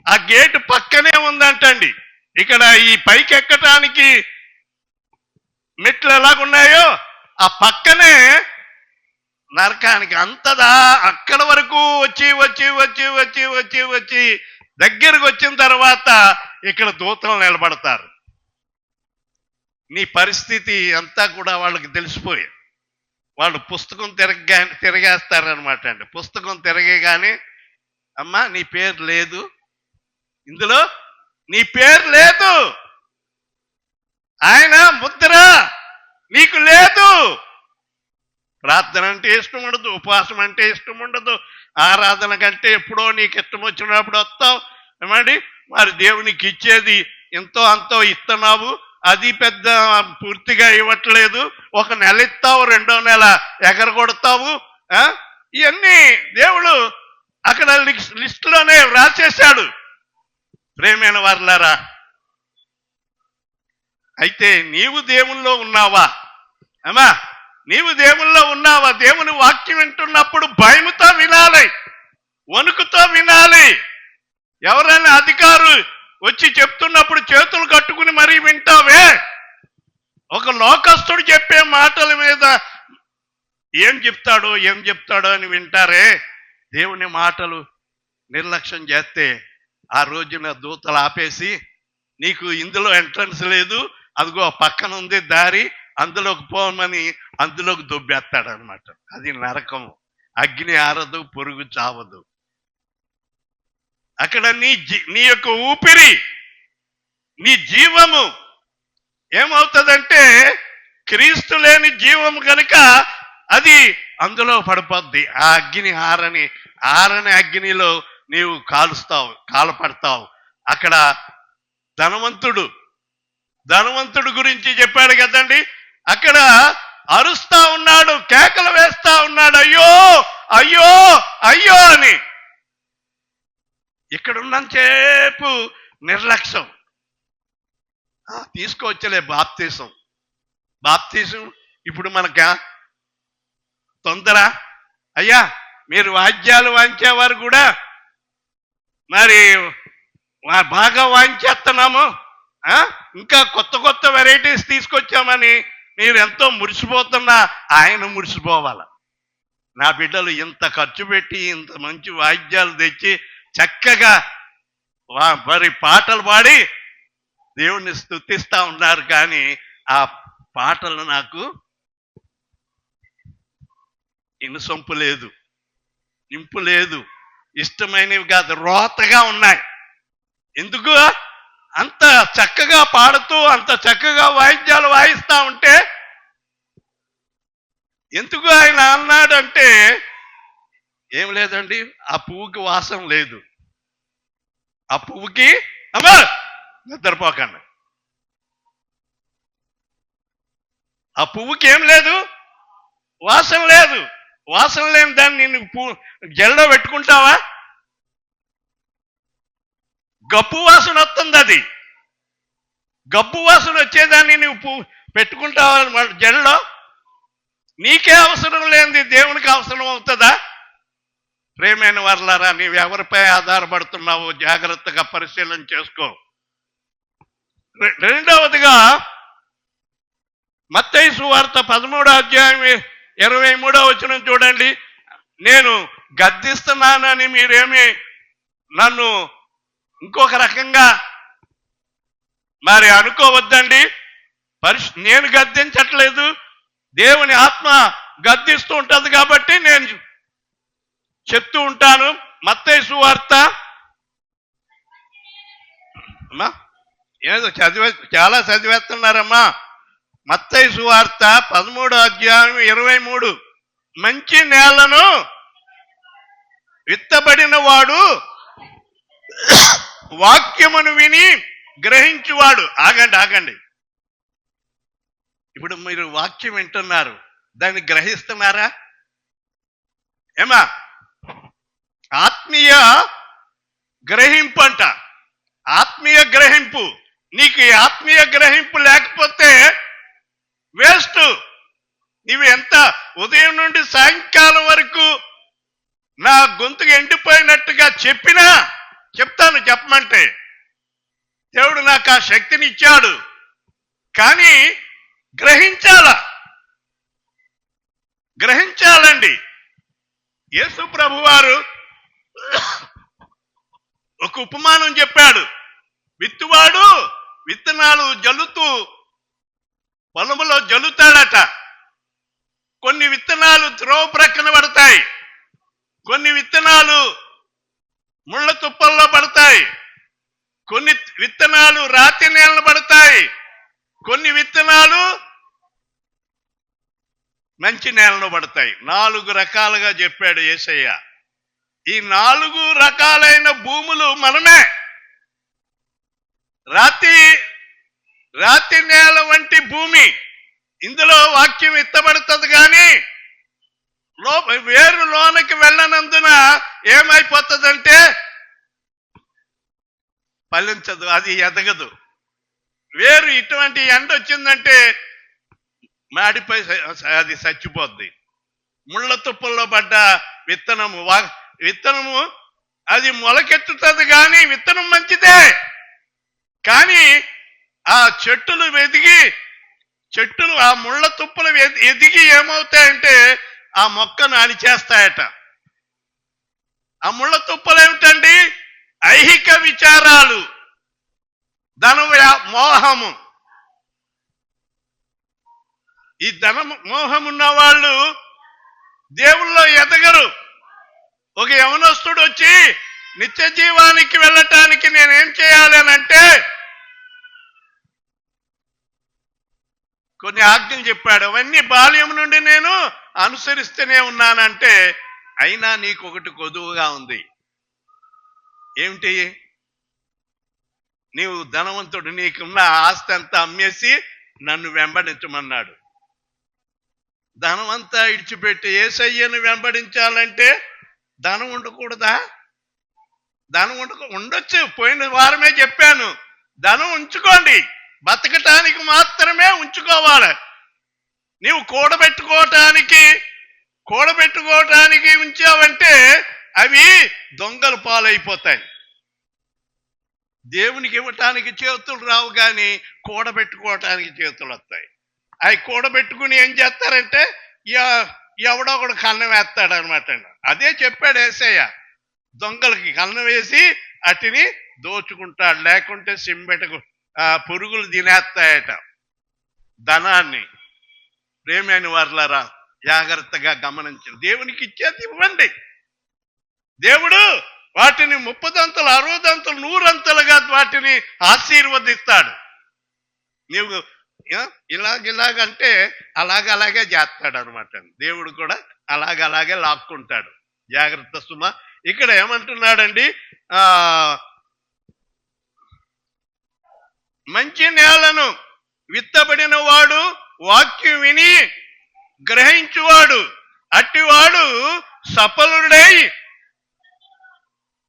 ఆ గేట్ పక్కనే ఉందంటండి. ఇక్కడ ఈ పైకి ఎక్కటానికి మెట్లు ఎలాగున్నాయో ఆ పక్కనే నరకానికి అంతదా అక్కడ వరకు వచ్చి దగ్గరకు వచ్చిన తర్వాత ఇక్కడ దూతలు నిలబడతారు. నీ పరిస్థితి అంతా కూడా వాళ్ళకి తెలిసిపోయి వాళ్ళు పుస్తకం తిరగేస్తారనమాట అండి. పుస్తకం తిరగగానే, అమ్మా నీ పేరు లేదు ఇందులో, నీ పేరు లేదు, ఆయన ముద్ర నీకు లేదు. ప్రార్థన అంటే ఇష్టం ఉండదు, ఉపవాసం అంటే ఇష్టం ఉండదు, ఆరాధన కంటే ఎప్పుడో నీకు ఇష్టం వచ్చినప్పుడు వస్తావు. ఏమండి, మరి దేవునికి ఇచ్చేది ఎంతో అంతో ఇస్తున్నావు, అది పెద్ద పూర్తిగా ఇవ్వట్లేదు. 1 నెల ఇస్తావు, 2వ నెల ఎగరగొడతావు. ఇవన్నీ దేవుడు అక్కడ లిస్టులోనే రాసేశాడు. ప్రేమైన వారలారా, అయితే నీవు దేవుల్లో ఉన్నావా? అమ్మా, నీవు దేవుల్లో ఉన్నావా? దేవుని వాక్యం వింటున్నప్పుడు భయముతో వినాలి, వణుకుతో వినాలి. ఎవరైనా అధికారు వచ్చి చెప్తున్నప్పుడు చేతులు కట్టుకుని మరీ వింటావే? ఒక లోకస్తుడు చెప్పే మాటల మీద ఏం చెప్తాడో అని వింటారే. దేవుని మాటలు నిర్లక్ష్యం చేస్తే ఆ రోజున దూతలు ఆపేసి, నీకు ఇందులో ఎంట్రన్స్ లేదు, అదిగో పక్కన ఉంది దారి, అందులోకి పోమని అందులోకి దొబ్బేస్తాడనమాట. అది నరకము. అగ్ని ఆరదు, పొరుగు చావదు. అక్కడ నీ యొక్క ఊపిరి, నీ జీవము ఏమవుతుందంటే క్రీస్తు లేని జీవము కనుక అది అందులో పడిపోద్ది. ఆ అగ్ని ఆరని అగ్నిలో నీవు కాలపడతావు. అక్కడ ధనవంతుడు గురించి చెప్పాడు కదండి. అక్కడ అరుస్తా ఉన్నాడు, కేకలు వేస్తా ఉన్నాడు, అయ్యో అయ్యో అయ్యో అని. ఇక్కడ ఉన్నంతసేపు నిర్లక్ష్యం. తీసుకోవచ్చలే బాప్తీసం ఇప్పుడు మనక తొందర. అయ్యా మీరు వాద్యాలు వాయించేవారు కూడా మరి బాగా వాయించేస్తున్నాము, ఇంకా కొత్త వెరైటీస్ తీసుకొచ్చామని మీరు ఎంతో మురిసిపోతున్నా ఆయన మురిసిపోవాల. నా బిడ్డలు ఇంత ఖర్చు పెట్టి ఇంత మంచి వాయిద్యాలు తెచ్చి చక్కగా మరి పాటలు పాడి దేవుణ్ణి స్తుతిస్తా ఉన్నారు. కానీ ఆ పాటలు నాకు ఇనుసొంపు లేదు, ఇంపు లేదు, ఇష్టమైనవి కాదు, రోతగా ఉన్నాయి. ఎందుకు? అంత చక్కగా పాడుతూ అంత చక్కగా వాయిద్యాలు వాయిస్తా ఉంటే ఎందుకు ఆయన అన్నాడు అంటే, ఏం లేదండి, ఆ పువ్వుకి వాసన లేదు. ఆ పువ్వుకి అమ్మా నిద్రపోకండి, ఆ పువ్వుకి ఏం లేదు, వాసన లేదు. వాసన లేని దాన్ని నేను జెల్లో పెట్టుకుంటావా? గబ్బు వాసన వస్తుంది. అది గబ్బు వాసన వచ్చేదాన్ని నువ్వు పెట్టుకుంటావా జెల్లో? నీకే అవసరం లేనిది దేవునికి అవసరం అవుతుందా? ప్రేమైన వర్లారా, నీవు ఎవరిపై ఆధారపడుతున్నావో జాగ్రత్తగా పరిశీలన చేసుకో. రెండవదిగా మత్తయి సువార్త 13వ అధ్యాయం 23వ వచనం చూడండి. నేను గద్దిస్తున్నానని మీరేమి నన్ను ఇంకొక రకంగా మరి అనుకోవద్దండి. నేను గద్దించట్లేదు, దేవుని ఆత్మ గద్దిస్తూ ఉంటుంది కాబట్టి నేను చెప్తూ ఉంటాను. మత్తయి సువార్త అమ్మా ఏదో చాలా చదివేస్తున్నారమ్మా. మత్తయి సువార్త 13వ అధ్యాయం 23. మంచి నేలను విత్తబడిన వాడు వాక్యమును విని గ్రహించువాడు. ఆగండి. ఇప్పుడు మీరు వాక్యం వింటున్నారు, దాన్ని గ్రహిస్తున్నారా? ఏమా ఆత్మీయ గ్రహింపు అంట, ఆత్మీయ గ్రహింపు. నీకు ఈ ఆత్మీయ గ్రహింపు లేకపోతే వేస్ట్. నీవు ఎంత ఉదయం నుండి సాయంకాలం వరకు నా గొంతుకు ఎండిపోయినట్టుగా చెప్తాను చెప్పమంటే. దేవుడు నాకు ఆ శక్తిని ఇచ్చాడు, కానీ గ్రహించాలండి. యేసు ప్రభువారు ఒక ఉపమానం చెప్పాడు. విత్తువాడు విత్తనాలు జల్లుతూ పొలములో జల్లుతాడట. కొన్ని విత్తనాలు త్రోవ ప్రక్కన పడతాయి, కొన్ని విత్తనాలు ముళ్ళ తుప్పల్లో పడతాయి, కొన్ని విత్తనాలు రాతి నేలను పడతాయి, కొన్ని విత్తనాలు మంచి నేలను పడతాయి. 4 రకాలుగా చెప్పాడు యేసయ్య. ఈ 4 రకాలైన భూములు మనమే. రాతి నేల వంటి భూమి, ఇందులో వాక్యం ఎత్తబడుతుంది, కానీ వేరు లోనకి వెళ్ళనందున ఏమైపోతుందంటే ఫలించదు, అది ఎదగదు. వేరు ఇటువంటి ఎండ వచ్చిందంటే మాడిపోయి అది చచ్చిపోద్ది. ముళ్ళ తుప్పల్లో పడ్డ విత్తనము అది మొలకెత్తుతుంది, కానీ విత్తనం మంచిదే, కానీ ఆ చెట్టులు ఆ ముళ్ళ తుప్పలు ఎదిగి ఏమవుతాయంటే ఆ మొక్కను అణిచేస్తాయట. ఆ ముళ్ళ తుప్పలు ఏమిటండి? ఐహిక విచారాలు, ధన మోహము. ఈ ధన మోహం ఉన్న వాళ్ళు దేవుల్లో ఎదగరు. ఒక యవనస్తుడు వచ్చి నిత్య జీవానికి వెళ్ళటానికి నేనేం చేయాలి అని అంటే కొన్ని ఆజ్ఞలు చెప్పాడు. అవన్నీ బాల్యం నుండి నేను అనుసరిస్తూనే ఉన్నానంటే అయినా నీకు ఒకటి కొదువుగా ఉంది. ఏమిటి? నీవు ధనవంతుడు, నీకున్న ఆస్తి అంతా అమ్మేసి నన్ను వెంబడించమన్నాడు. ధనం అంతా ఇడిచిపెట్టి యేసయ్యను వెంబడించాలంటే ధనం ఉండకూడదా? ధనం ఉండొచ్చు. పోయిన వారమే చెప్పాను, ధనం ఉంచుకోండి, బతకటానికి మాత్రమే ఉంచుకోవాలి. నీవు కూడబెట్టుకోవటానికి ఉంచావంటే అవి దొంగల పాలైపోతాయి. దేవునికి ఇవ్వటానికి చేతులు రావు, కానీ కూడబెట్టుకోవటానికి చేతులు వస్తాయి. అవి కూడబెట్టుకుని ఏం చేస్తారంటే ఎవడో ఒకడు కన్నం వేస్తాడు అనమాట. అదే చెప్పాడు యేసయ్య, దొంగలకి కన్నం వేసి అటిని దోచుకుంటాడు, లేకుంటే సింబెటకు పురుగులు తినేస్తాయట ధనాన్ని. ప్రేమైన వారలారా, జాగ్రత్తగా గమనించండి. దేవునికి ఇచ్చేది ఇవ్వండి. దేవుడు వాటిని 30 దంతలు 60 దంతలు 100 వాటిని ఆశీర్వదిస్తాడు. నీవు ఇలాగంటే అలాగే చేస్తాడు అనమాట. దేవుడు కూడా అలాగే లాక్కుంటాడు. జాగ్రత్త సుమ. ఇక్కడ ఏమంటున్నాడండి, మంచి నేలను విత్తబడిన వాడు వాక్యం విని గ్రహించువాడు, అట్టివాడు సఫలుడై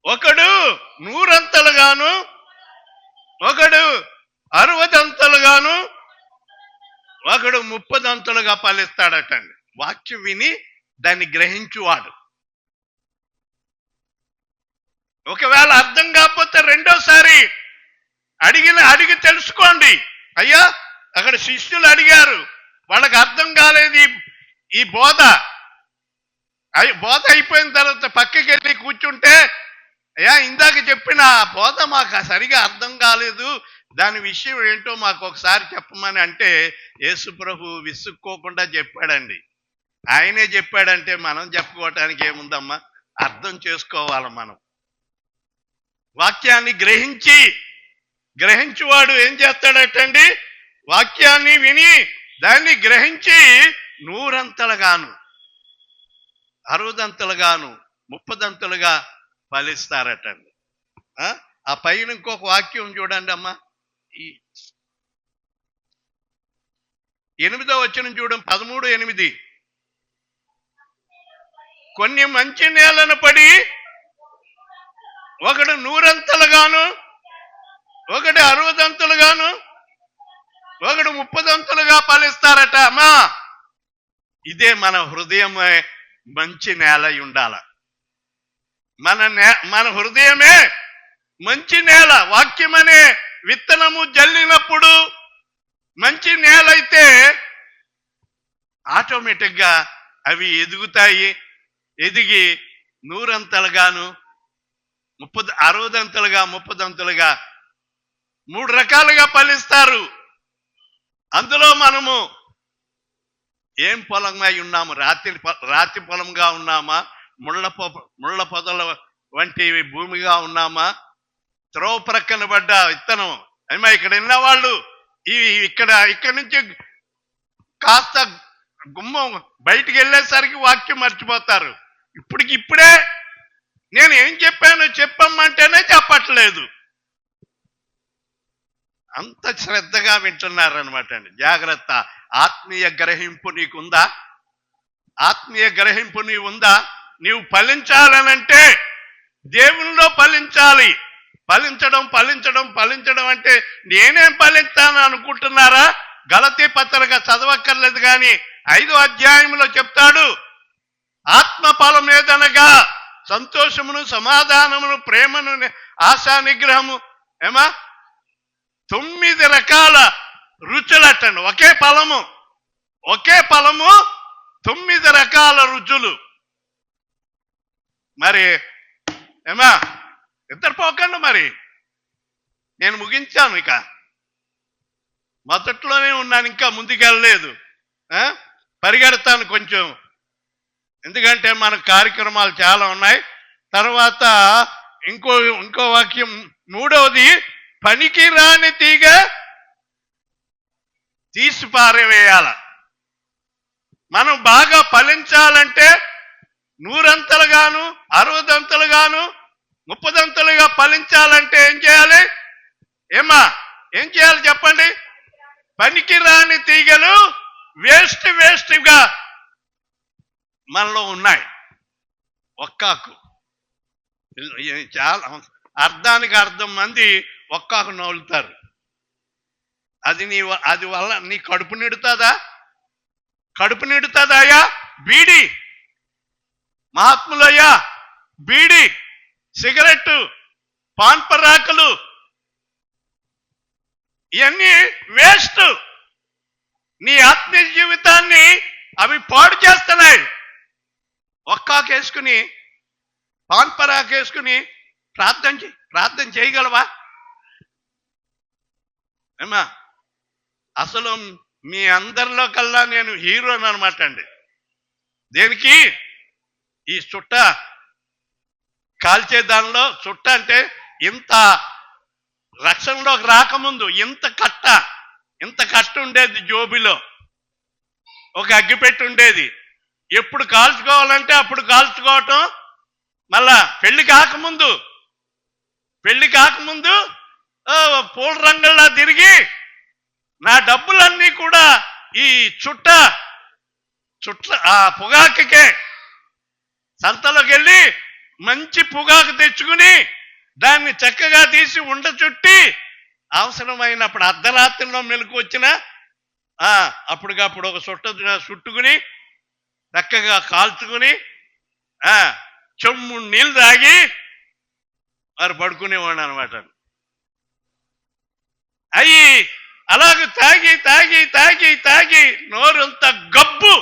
ఒకడు 100 ఒకడు 60 ఒకడు 30 ఫలిస్తాడటండి. వాక్యం విని దాన్ని గ్రహించువాడు. ఒకవేళ అర్థం కాకపోతే రెండోసారి అడిగి తెలుసుకోండి. అయ్యా, అక్కడ శిష్యులు అడిగారు, వాళ్ళకి అర్థం కాలేదు ఈ బోధ అయిపోయిన తర్వాత పక్కకి వెళ్ళి కూర్చుంటే, అయ్యా ఇందాక చెప్పిన బోధ మాకు సరిగా అర్థం కాలేదు, దాని విషయం ఏంటో మాకు ఒకసారి చెప్పమని అంటే యేసుప్రభు విసుక్కోకుండా చెప్పాడండి. ఆయనే చెప్పాడంటే మనం చెప్పుకోవటానికి ఏముందమ్మా? అర్థం చేసుకోవాలి మనం. వాక్యాన్ని గ్రహించువాడు ఏం చేస్తాడటండి? వాక్యాన్ని విని దాన్ని గ్రహించి 100 60 30 ఫలిస్తారటండి. ఆ పైన ఇంకొక వాక్యం చూడండి అమ్మా, ఈ 8వ వచనం చూడండి, 13:8. కొన్ని మంచి నేలను పడి ఒకడు 100 ఒకటి 60 ఒకడు 30 ఫలిస్తారట. అమ్మా, ఇదే మన హృదయమే మంచి నేల ఉండాల. మన హృదయమే మంచి నేల. వాక్యం అనే విత్తనము జల్లినప్పుడు మంచి నేల అయితే ఆటోమేటిక్గా అవి ఎదుగుతాయి. ఎదిగి 100 60 30 3 రకాలుగా ఫలిస్తారు. అందులో మనము ఏం పొలంగా ఉన్నాము? రాతి పొలంగా ఉన్నామా? ముళ్ళ పొదల వంటి భూమిగా ఉన్నామా? త్రోవ ప్రక్కన పడ్డ విత్తనం. అమ్మా, ఇక్కడ ఉన్న వాళ్ళు ఇక్కడ నుంచి కాస్త గుమ్మం బయటికి వెళ్ళేసరికి వాక్యం మర్చిపోతారు. ఇప్పుడే నేను ఏం చెప్పాను చెప్పమ్మంటేనే చెప్పట్లేదు. అంత శ్రద్ధగా వింటున్నారనమాట అండి. జాగ్రత్త. ఆత్మీయ గ్రహింపు నీకుందా? ఆత్మీయ గ్రహింపు నీవుందా? నీవు ఫలించాలనంటే దేవునిలో ఫలించాలి. ఫలించడం అంటే నేనేం ఫలిస్తాను అనుకుంటున్నారా? గలతీ పత్రిక చదవక్కర్లేదు, కానీ 5వ అధ్యాయంలో చెప్తాడు, ఆత్మ ఫలం ఏదనగా సంతోషమును, సమాధానమును, ప్రేమను, ఆశా నిగ్రహము, 9 రకాల రుచులటండి. ఒకే ఫలము 9 రకాల రుచులు. మరి ఇద్దరు పోకండి. మరి నేను ముగించాను, ఇక మొదట్లోనే ఉన్నాను, ఇంకా ముందుకెళ్ళలేదు. పరిగెడతాను కొంచెం, ఎందుకంటే మన కార్యక్రమాలు చాలా ఉన్నాయి. తర్వాత ఇంకో వాక్యం, 3వది, పనికి రాని తీగ తీసి పారవేయాల. మనం బాగా ఫలించాలంటే 100 60 30 ఫలించాలంటే ఏం చేయాలి? ఏం చేయాలి చెప్పండి? పనికి రాని తీగలు వేస్ట్గా మనలో ఉన్నాయి. ఒక్కాకు చాలా అర్థానికి అర్థం మంది ఒక్కాకు నవ్వులుతారు. అది వల్ల నీ కడుపు నిడుతుందయ్యా? బీడి మహాత్ములయ్యా, బీడి, సిగరెట్టు, పాన్ పరాకులు ఇవన్నీ వేస్ట్. నీ ఆత్మీయ జీవితాన్ని అవి పాడు చేస్తున్నాయి. ఒక్కాకేసుకుని పాన్ పరాకేసుకుని ప్రార్థన చేయగలవా? అసలు మీ అందరిలో కల్లా నేను హీరోని అనమాట అండి. దేనికి? ఈ చుట్ట కాల్చే దానిలో చుట్ట అంటే ఇంత రక్షణలోకి రాకముందు ఇంత కట్ట ఉండేది. జోబిలో ఒక అగ్గిపెట్టి ఉండేది. ఎప్పుడు కాల్చుకోవాలంటే అప్పుడు కాల్చుకోవటం. మళ్ళా పెళ్లి కాకముందు పూల రంగుల్లా తిరిగి నా డబ్బులన్నీ కూడా ఈ చుట్ట ఆ పొగాకుకే సంతలోకి వెళ్ళి మంచి పొగాకు తెచ్చుకుని దాన్ని చక్కగా తీసి ఉండ చుట్టి అవసరమైనప్పుడు అర్ధరాత్రిలో మెలకు వచ్చిన అప్పటికప్పుడు ఒక చుట్టుకుని చక్కగా కాల్చుకుని చెమ్ము నీళ్ళు తాగి మరి పడుకునేవాడు అనమాట. అయ్యి అలాగ తాగి నోరంత గబ్బు.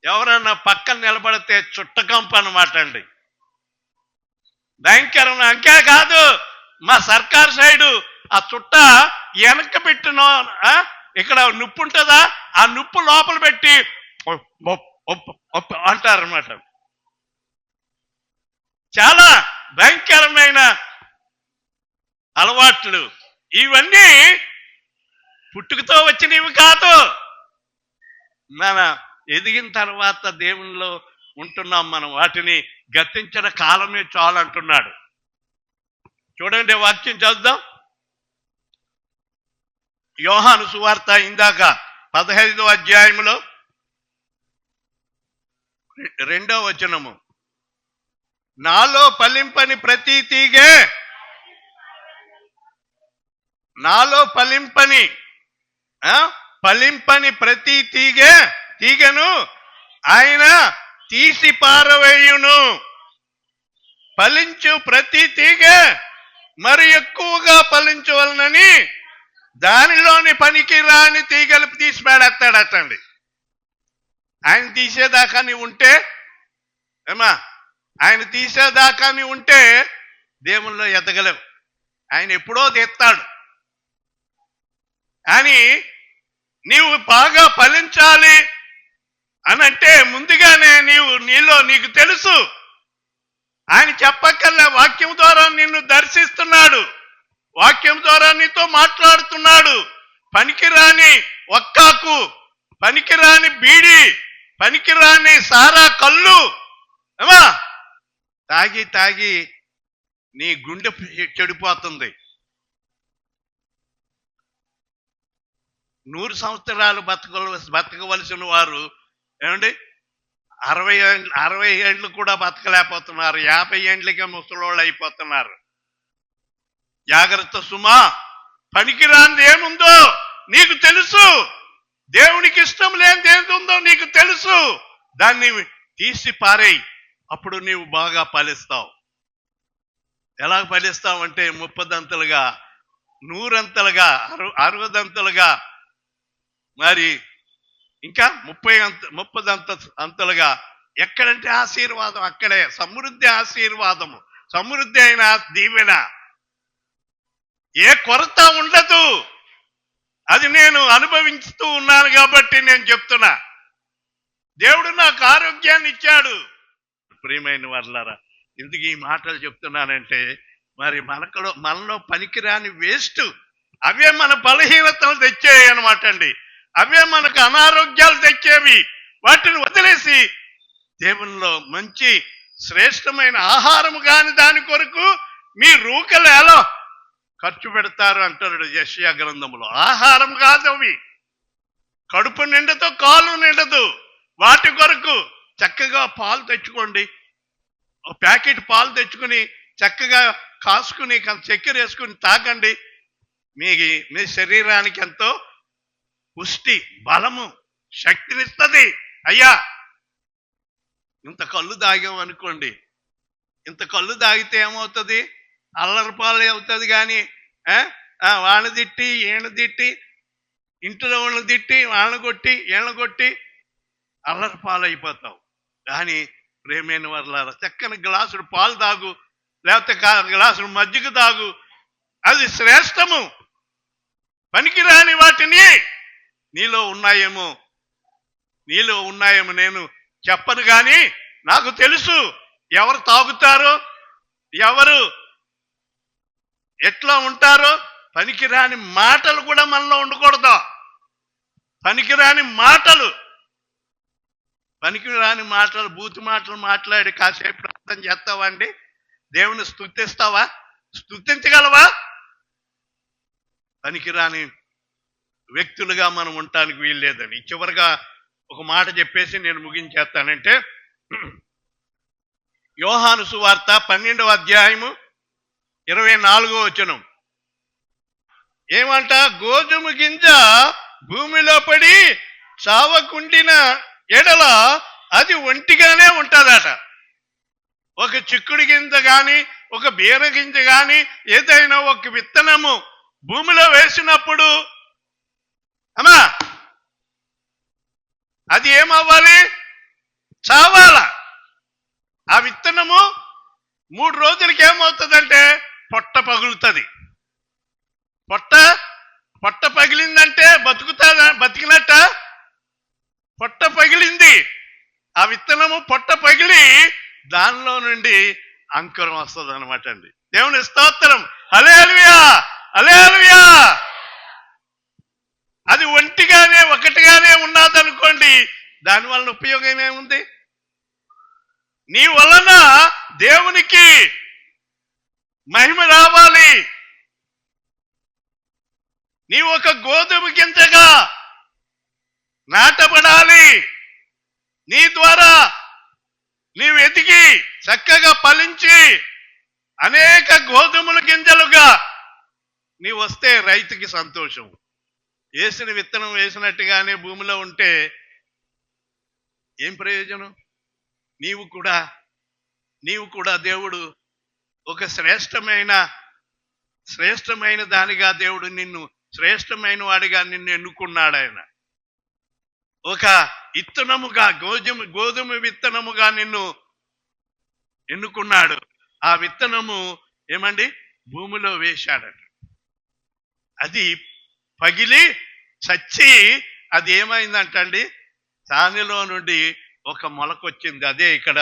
ఎవరన్నా పక్కన నిలబడితే చుట్టకంపు అనమాట అండి. భయంకరం. అంకే కాదు, మా సర్కార్ సైడు ఆ చుట్ట వెనక పెట్టిన ఇక్కడ నుప్పు ఉంటుందా, ఆ నుప్పు లోపల పెట్టి అంటారనమాట. చాలా భయంకరమైన అలవాట్లు. ఇవన్నీ పుట్టుకతో వచ్చినవి కాదు. మన ఎదిగిన తర్వాత దేవునిలో ఉంటున్నాం మనం. వాటిని గతించిన కాలమే చాలు అంటున్నాడు. చూడండి, వాక్యం చదువుదాం. యోహాను సువార్త ఇందాక 15వ అధ్యాయంలో 2వ వచనము. నాలో ఫలింపని ప్రతి తీగే, నాలో ఫలింపని ప్రతి తీగను ఆయన తీసి పారవేయును. ఫలించు ప్రతి తీగ మరి ఎక్కువగా ఫలించవలనని దానిలోని పనికి రాని తీగలు తీసి పాడేస్తాడటండి. ఆయన తీసేదాకా నీవు ఉంటే దేవుల్లో ఎదగలేవు. ఆయన ఎప్పుడో తీస్తాడు. కానీ నీవు బాగా ఫలించాలి అనంటే ముందుగానే నీకు తెలుసు. ఆయన చెప్పక్కర్లే, వాక్యం ద్వారా నిన్ను దర్శిస్తున్నాడు, వాక్యం ద్వారా నీతో మాట్లాడుతున్నాడు. పనికిరాని ఒక్కాకు, పనికిరాని బీడి, పనికిరాని సారా కళ్ళు తాగి నీ గుండె చెడిపోతుంది. 100 సంవత్సరాలు బతకవలసిన వారు 60 ఏళ్ళు కూడా బతకలేకపోతున్నారు. 50 ఏళ్ళకే ముసలోళ్ళు అయిపోతున్నారు. జాగ్రత్త సుమా. పనికిరానిది ఏముందో నీకు తెలుసు. దేవునికి ఇష్టం లేనిది ఏముందో నీకు తెలుసు. దాన్ని తీసి పారేయి. అప్పుడు నీవు బాగా ఫలిస్తావు. ఎలా ఫలిస్తావు అంటే 30 అంతలుగా, 100 అంతలుగా, 60 అంతలుగా, మరి ఇంకా 30 అంతలుగా. ఎక్కడంటే ఆశీర్వాదం అక్కడే. సమృద్ధి ఆశీర్వాదము, సమృద్ధి అయిన దీవెన, ఏ కొరత ఉండదు. అది నేను అనుభవిస్తూ ఉన్నాను కాబట్టి నేను చెప్తున్నా. దేవుడు నాకు ఆరోగ్యాన్ని ఇచ్చాడు. ప్రియమైన వారలారా, ఎందుకు ఈ మాటలు చెప్తున్నానంటే, మరి మనలో పనికిరాని వేస్ట్ అవే మన బలహీనతలు తెచ్చాయి అనమాట అండి. అవే మనకు అనారోగ్యాలు తెచ్చేవి. వాటిని వదిలేసి దేవునిలో మంచి శ్రేష్టమైన ఆహారం కాని దాని కొరకు మీ రూకలు ఎలా ఖర్చు పెడతారు అంటాడు యెషయా గ్రంథములో. ఆహారం కాదు అవి, కడుపు నిండతో కాలు నిండదు. వాటి కొరకు చక్కగా పాలు తెచ్చుకోండి, ఒక ప్యాకెట్ పాలు తెచ్చుకుని చక్కగా కాసుకుని చక్కెర వేసుకుని తాగండి. మీ శరీరానికి ఎంతో పుష్టి, బలము, శక్తినిస్తుంది. అయ్యా, ఇంత కళ్ళు తాగాం అనుకోండి, ఇంత కళ్ళు తాగితే ఏమవుతుంది? అల్లరిపాలు అవుతుంది. కానీ వాళ్ళని తిట్టి ఈయన తిట్టి, ఇంట్లో వాళ్ళని తిట్టి వాళ్ళని కొట్టి ఈళ్ళని కొట్టి అల్లరిపాలు అయిపోతావు. కానీ ప్రేమైన వర్లారా, చక్కని గ్లాసుడు పాలు తాగు, లేకపోతే గ్లాసుడు మజ్జిగ తాగు. అది శ్రేష్టము. పనికిరాని వాటిని నీలో ఉన్నాయేమో నేను చెప్పను, కానీ నాకు తెలుసు ఎవరు తాగుతారో, ఎవరు ఎట్లా ఉంటారో. పనికిరాని మాటలు కూడా మనలో ఉండకూడదు. పనికిరాని మాటలు బూతు మాటలు మాట్లాడి కాసేపు ప్రార్థన చేస్తావా అండి? దేవుని స్తుతిస్తావా? స్తుతించగలవా? పనికిరాని వ్యక్తులుగా మనం ఉండటానికి వీల్లేదని చివరిగా ఒక మాట చెప్పేసి నేను ముగించేస్తానంటే, యోహాను సువార్త 12వ అధ్యాయము 24వ వచనం ఏమంట? గోధుమ గింజ భూమిలో పడి చావకుండిన ఎడల అది ఒంటిగానే ఉంటుందట. ఒక చిక్కుడు గింజ కానీ, ఒక బీర గింజ కానీ, ఏదైనా ఒక విత్తనము భూమిలో వేసినప్పుడు అమ్మా అది ఏమవ్వాలి? చావాల. ఆ విత్తనము 3 రోజులకి ఏమవుతుందంటే పొట్ట పగులుతుంది. పొట్ట పగిలిందంటే బతికినట్ట? పొట్ట పగిలింది. ఆ విత్తనము పొట్ట పగిలి దానిలో నుండి అంకురం వస్తుంది అనమాట అండి. దేవుని స్తోత్రం. హల్లెలూయా, హల్లెలూయా. అది ఒకటిగానే ఉన్నదనుకోండి, దానివల్ల ఉపయోగం ఏముంది? నీ వలన దేవునికి మహిమ రావాలి. నీ ఒక గోధుమ గింజగా నాటబడాలి. నీ ద్వారా నీవు ఎదిగి చక్కగా ఫలించి అనేక గోధుమల గింజలుగా నీవు వస్తే రైతుకి సంతోషం. వేసిన విత్తనం వేసినట్టుగానే భూమిలో ఉంటే ఏం ప్రయోజనం? నీవు కూడా దేవుడు ఒక శ్రేష్టమైన దానిగా దేవుడు నిన్ను శ్రేష్టమైన వాడిగా నిన్ను ఎన్నుకున్నాడు. ఆయన ఒక విత్తనముగా, గోధుమ విత్తనముగా నిన్ను ఎన్నుకున్నాడు. ఆ విత్తనము ఏమండి భూమిలో వేశాడట. అది పగిలి చచ్చి అది ఏమైందంటండి, దానిలో నుండి ఒక మొలకొచ్చింది. అదే ఇక్కడ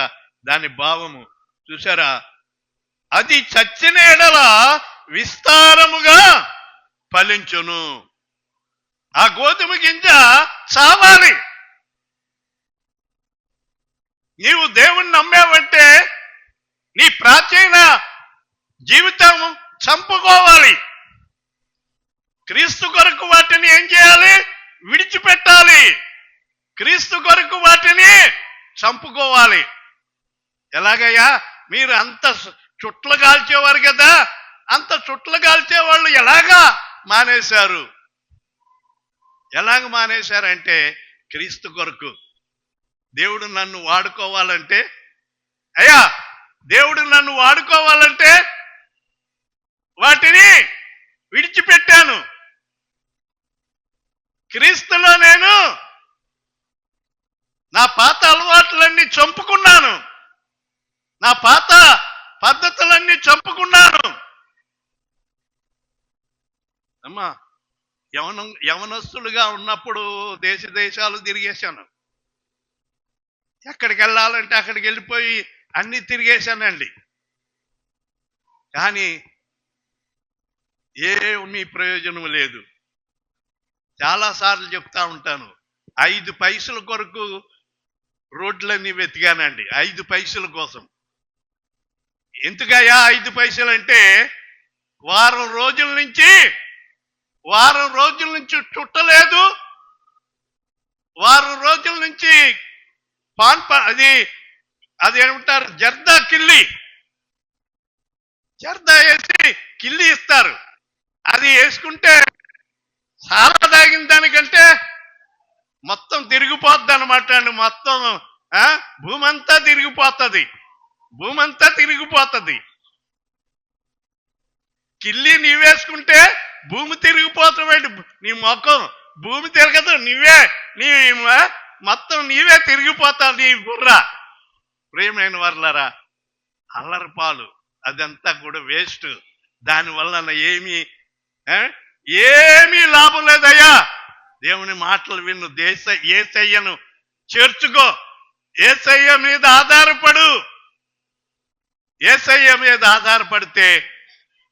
దాని భావము చూసారా? అది చచ్చిన ఎడల విస్తారముగా ఫలించును. ఆ గోధుమ గింజ చావాలి. నీవు దేవుణ్ణి నమ్మావంటే నీ ప్రాచీన జీవితం చంపుకోవాలి. క్రీస్తు కొరకు వాటిని ఏం చేయాలి? విడిచిపెట్టాలి. క్రీస్తు కొరకు వాటిని చంపుకోవాలి. ఎలాగయ్యా? మీరు అంత చుట్లు కాల్చేవారు కదా, అంత చుట్లు కాల్చేవాళ్ళు ఎలాగా మానేశారు? ఎలాగ మానేశారంటే క్రీస్తు కొరకు. దేవుడు నన్ను వాడుకోవాలంటే, దేవుడు నన్ను వాడుకోవాలంటే వాటిని విడిచిపెట్టాను. క్రీస్తులో నేను నా పాత అలవాట్లన్నీ చంపుకున్నాను, నా పాత పద్ధతులన్నీ చంపుకున్నాను. అమ్మా, యవనస్తులుగా ఉన్నప్పుడు దేశాలు తిరిగేశాను. ఎక్కడికి వెళ్ళాలంటే అక్కడికి వెళ్ళిపోయి అన్నీ తిరిగేశానండి. కానీ ఏమీ ప్రయోజనం లేదు. చాలాసార్లు చెప్తా ఉంటాను, 5 పైసల కొరకు రోడ్లన్నీ వెతికానండి, 5 పైసల కోసం. ఎందుకయ్యా 5 పైసలు అంటే, వారం రోజుల నుంచి చుట్టలేదు, వారం రోజుల నుంచి అది ఏమంటారు, జర్దా వేసి కిల్లి ఇస్తారు. అది వేసుకుంటే సారా తాగిన దానికంటే మొత్తం తిరిగిపోద్ది అనమాట అండి. మొత్తం భూమి అంతా తిరిగిపోతుంది. కిల్లి నీవేసుకుంటే భూమి తిరిగిపోతామండి. నీ ముఖం భూమి తిరగదు, మొత్తం నీవే తిరిగిపోతావు, నీ బుర్ర. ప్రియమైన వర్లారా, అల్లరిపాలు అదంతా కూడా వేస్ట్. దానివల్ల ఏమీ లాభం లేదయ్యా. దేవుని మాటలు విను, యేసయ్యను చేర్చుకో, యేసయ్య మీద ఆధారపడు. యేసయ్య మీద ఆధారపడితే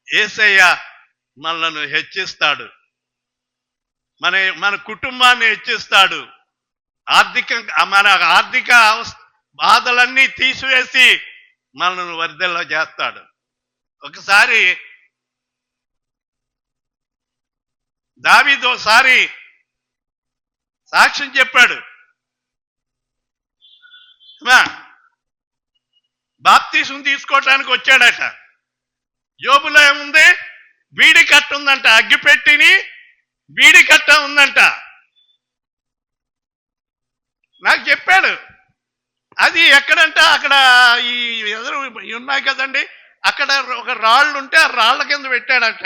యేసయ్య మనల్ని హెచ్చిస్తాడు, మన కుటుంబాన్ని హెచ్చిస్తాడు. మన ఆర్థిక బాధలన్నీ తీసివేసి మనల్ని వర్ధిల్ల చేస్తాడు. ఒకసారి దావీదోసారి సాక్ష్యం చెప్పాడు. బాప్తీసం తీసుకోవటానికి వచ్చాడట. యోబులో ఏముంది, బీడి కట్ట ఉందంట, అగ్గిపెట్టిని బీడి కట్ట ఉందంట. నాకు చెప్పాడు. అది ఎక్కడంట, అక్కడ ఈ ఎదురు ఉన్నాయి కదండి, అక్కడ ఒక రాళ్ళు ఉంటే ఆ రాళ్ల కింద పెట్టాడట.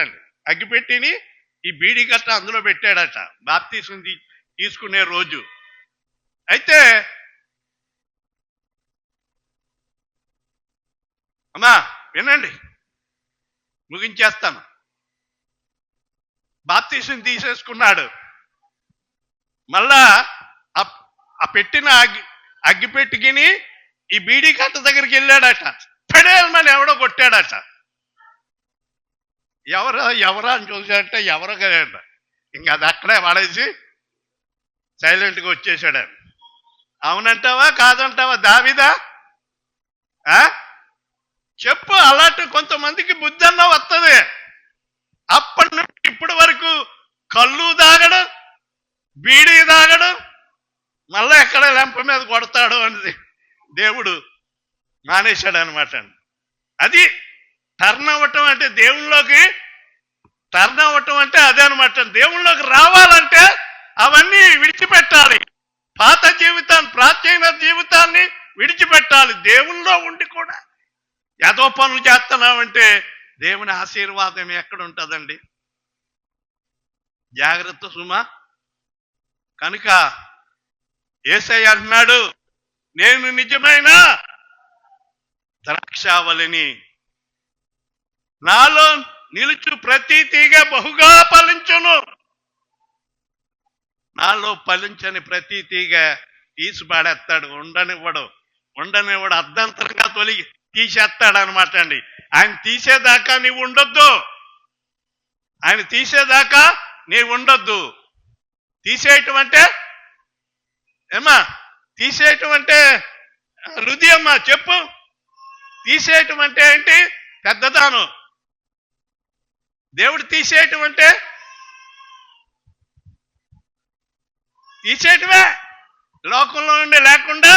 అగ్గిపెట్టిని ఈ బీడి కట్ట అందులో పెట్టాడట బాప్తీసం తీసుకునే రోజు. అయితే అమ్మా వినండి, ముగించేస్తాను. బాప్తీసం తీసేసుకున్నాడు. మళ్ళా ఆ పెట్టిన అగ్గిపెట్టికిని ఈ బీడీ కట్ట దగ్గరికి వెళ్ళాడట. పడేమని ఎవడో కొట్టాడట. ఎవరా అని చూసాడంటే ఎవరో కదంట. ఇంకా అది అక్కడే పడేసి సైలెంట్గా వచ్చేసాడు. అవునంటావా కాదంటావా దావీదా? చెప్పు. అలాంటి కొంతమందికి బుద్ధి అన్న వస్తుంది. అప్పటి నుండి ఇప్పటి వరకు కళ్ళు తాగడం, బీడీ తాగడం, మళ్ళా ఎక్కడ లెంప మీద కొడతాడు అని దేవుడు మానేశాడు అనమాట. అది టర్న్ అవ్వటం అంటే, దేవుళ్ళలోకి టర్న్ అవ్వటం అంటే అదే అనమాట. దేవుళ్ళలోకి రావాలంటే అవన్నీ విడిచిపెట్టాలి. పాత జీవితాన్ని, ప్రాచీన జీవితాన్ని విడిచిపెట్టాలి. దేవుళ్ళలో ఉండి కూడా ఏదో పనులు చేస్తున్నామంటే దేవుని ఆశీర్వాదం ఎక్కడ ఉంటుందండి? జాగ్రత్త సుమా. కనుక యేసయ్య అన్నాడు, నేను నిజమైన ద్రాక్షావళిని, నాలో నిలుచు ప్రతి తీగ బహుగా ఫలించును. నాలో ఫలించని ప్రతి తీగ తీసి పాడేస్తాడు, ఉండనివ్వడు అర్ధంతరంగా తీసేస్తాడు అనమాట అండి. ఆయన తీసేదాకా నీవు ఉండొద్దు. తీసేయటం అంటే ఏమా? తీసేయటం అంటే రుది అమ్మా చెప్పు. తీసేయటం అంటే ఏంటి? పెద్దదాను. దేవుడు తీసేయటం అంటే తీసేయటమే. లోకంలో నుండి లేకుండా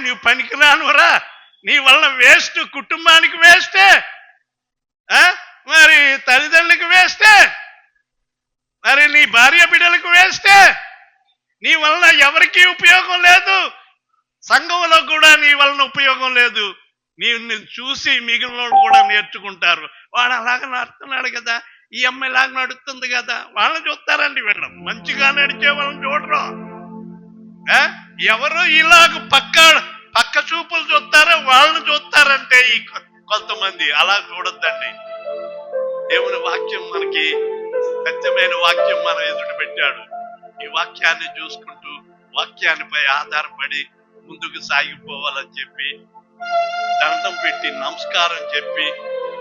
నువ్వు పనికిరానురా, నీ వల్ల వేస్ట్, కుటుంబానికి వేస్తే, మరి తల్లిదండ్రులకు వేస్తే, మరి నీ భార్య బిడ్డలకు వేస్తే, నీ వలన ఎవరికీ ఉపయోగం లేదు. సంఘంలో కూడా నీ వలన ఉపయోగం లేదు. నిన్ను చూసి మిగిలిన వాళ్ళు కూడా నేర్చుకుంటారు. వాడు అలాగ నడుస్తున్నాడు కదా, ఈ అమ్మాయి లాగా నడుస్తుంది కదా, వాళ్ళని చూస్తారండి. వీళ్ళం మంచిగా నడిచే వాళ్ళని చూడరు. ఎవరు ఇలాగ పక్క చూపులు చూస్తారో వాళ్ళని చూస్తారంటే ఈ కొంతమంది. అలా చూడొద్దండి. దేవుని వాక్యం మనకి సత్యమైన వాక్యం మనం ఎదుట పెట్టాడు. ఈ వాక్యాన్ని చూసుకుంటూ వాక్యానిపై ఆధారపడి ముందుకు సాగిపోవాలని చెప్పి దండం పెట్టి నమస్కారం చెప్పి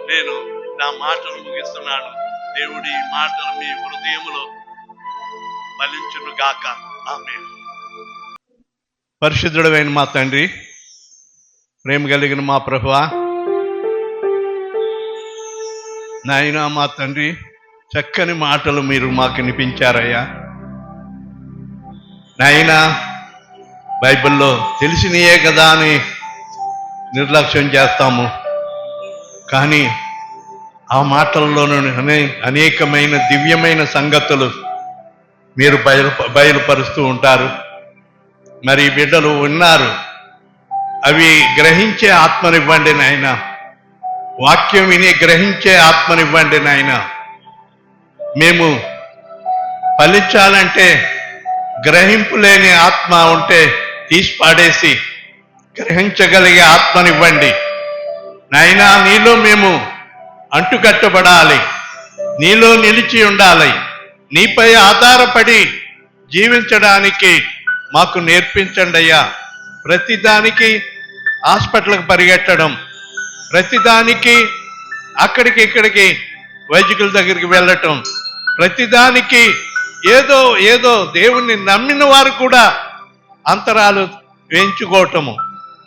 నేను నా మాటలు ముగిస్తున్నాను. దేవుడి మాటలు మీ హృదయంలో ఫలించును గాక. ఆమేన్. పరిశుద్ధుడైన మా తండ్రి, ప్రేమ కలిగిన మా ప్రభువా, నాయనా మా తండ్రి, చక్కని మాటలు మీరు మాకు వినిపించారయ్యా. నాయనా, బైబిల్లో తెలిసినయే కదా అని నిర్లక్ష్యం చేస్తాము, కానీ ఆ మాటల్లోనూ అనేకమైన దివ్యమైన సంగతులు మీరు బయలుపరుస్తూ ఉంటారు. మరి బిడ్డలు ఉన్నారు, అవి గ్రహించే ఆత్మనివ్వండి నాయన. వాక్యం విని గ్రహించే ఆత్మనివ్వండి నాయన. మేము ఫలించాలంటే గ్రహింపు లేని ఆత్మ ఉంటే తీసి పాడేసి గ్రహించగలిగే ఆత్మనివ్వండి నాయనా. నీలో మేము అంటుకట్టబడాలి, నీలో నిలిచి ఉండాలి, నీపై ఆధారపడి జీవించడానికి మాకు నేర్పించండి అయ్యా. ప్రతిదానికి హాస్పిటల్కి పరిగెట్టడం, ప్రతిదానికి అక్కడికి ఇక్కడికి వైద్యుల దగ్గరికి వెళ్ళటం, ప్రతిదానికి ఏదో ఏదో దేవుణ్ణి నమ్మిన వారు కూడా అంతరాలు వేయించుకోవటము,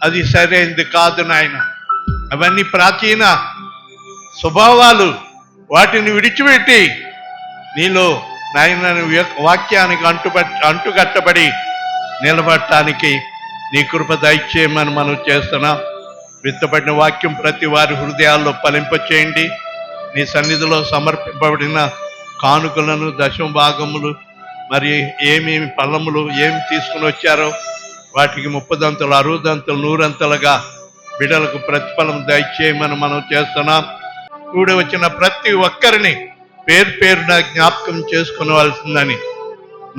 అది సరైనది కాదు నాయన. అవన్నీ ప్రాచీన స్వభావాలు. వాటిని విడిచిపెట్టి నీలో నాయన వాక్యానికి అంటుకట్టబడి నిలబడటానికి నీ కృప దయచేయమని మనం చేస్తున్నాం. విత్తబడిన వాక్యం ప్రతి వారి హృదయాల్లో ఫలింపచేయండి. నీ సన్నిధిలో సమర్పింపబడిన కానుకలను, దశమ భాగములు, మరి ఏమేమి ఫలములు ఏమి తీసుకుని వచ్చారో వాటికి 30 దంతలు, 60 దంతలు, 100 బిడ్డలకు ప్రతిఫలం దయచేయమని మనం చేస్తున్నాం. కూడి వచ్చిన ప్రతి ఒక్కరిని పేరు పేరున జ్ఞాపకం చేసుకునవలసిందని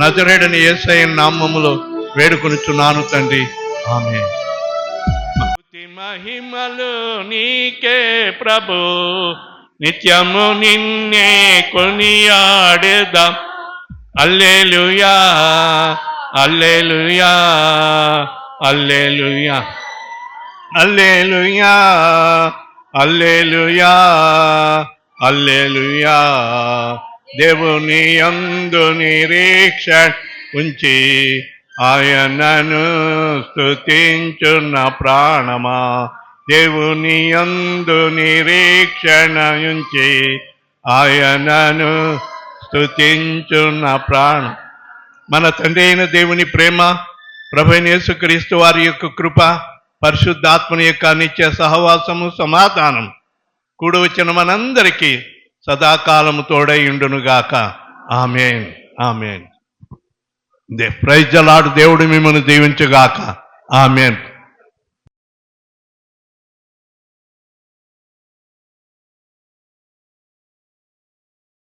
నజరేయుడైన యేసయ్య నామములో వేడుకొనుచున్నాను తండ్రి. ఆమేన్. మహిమలు నీకే ప్రభు, నిత్యము నిన్నే కొనియాడేదాం. హల్లెలూయా, హల్లెలూయా, హల్లెలూయా, హల్లెలూయా, హల్లెలూయా, హల్లెలూయా. దేవుని యందు నిరీక్షణ ఉంచి ఆయనను స్తుతించున్న ప్రాణమా, దేవుని యందు నిరీక్షణ ఉంచి ఆయనను స్తుతించున్న ప్రాణం. మన తండ్రి అయిన దేవుని ప్రేమ, ప్రభువైన యేసుక్రీస్తు వారి యొక్క కృప, పరిశుద్ధాత్మని యొక్క నిత్య సహవాసము, సమాధానం కూడి వచ్చిన మనందరికీ సదాకాలము తోడై ఉండునుగాక. ఆమేన్, ఆమేన్. Praise the Lord. దేవుడు మిమ్మల్ని దీవించుగాక. ఆమేన్.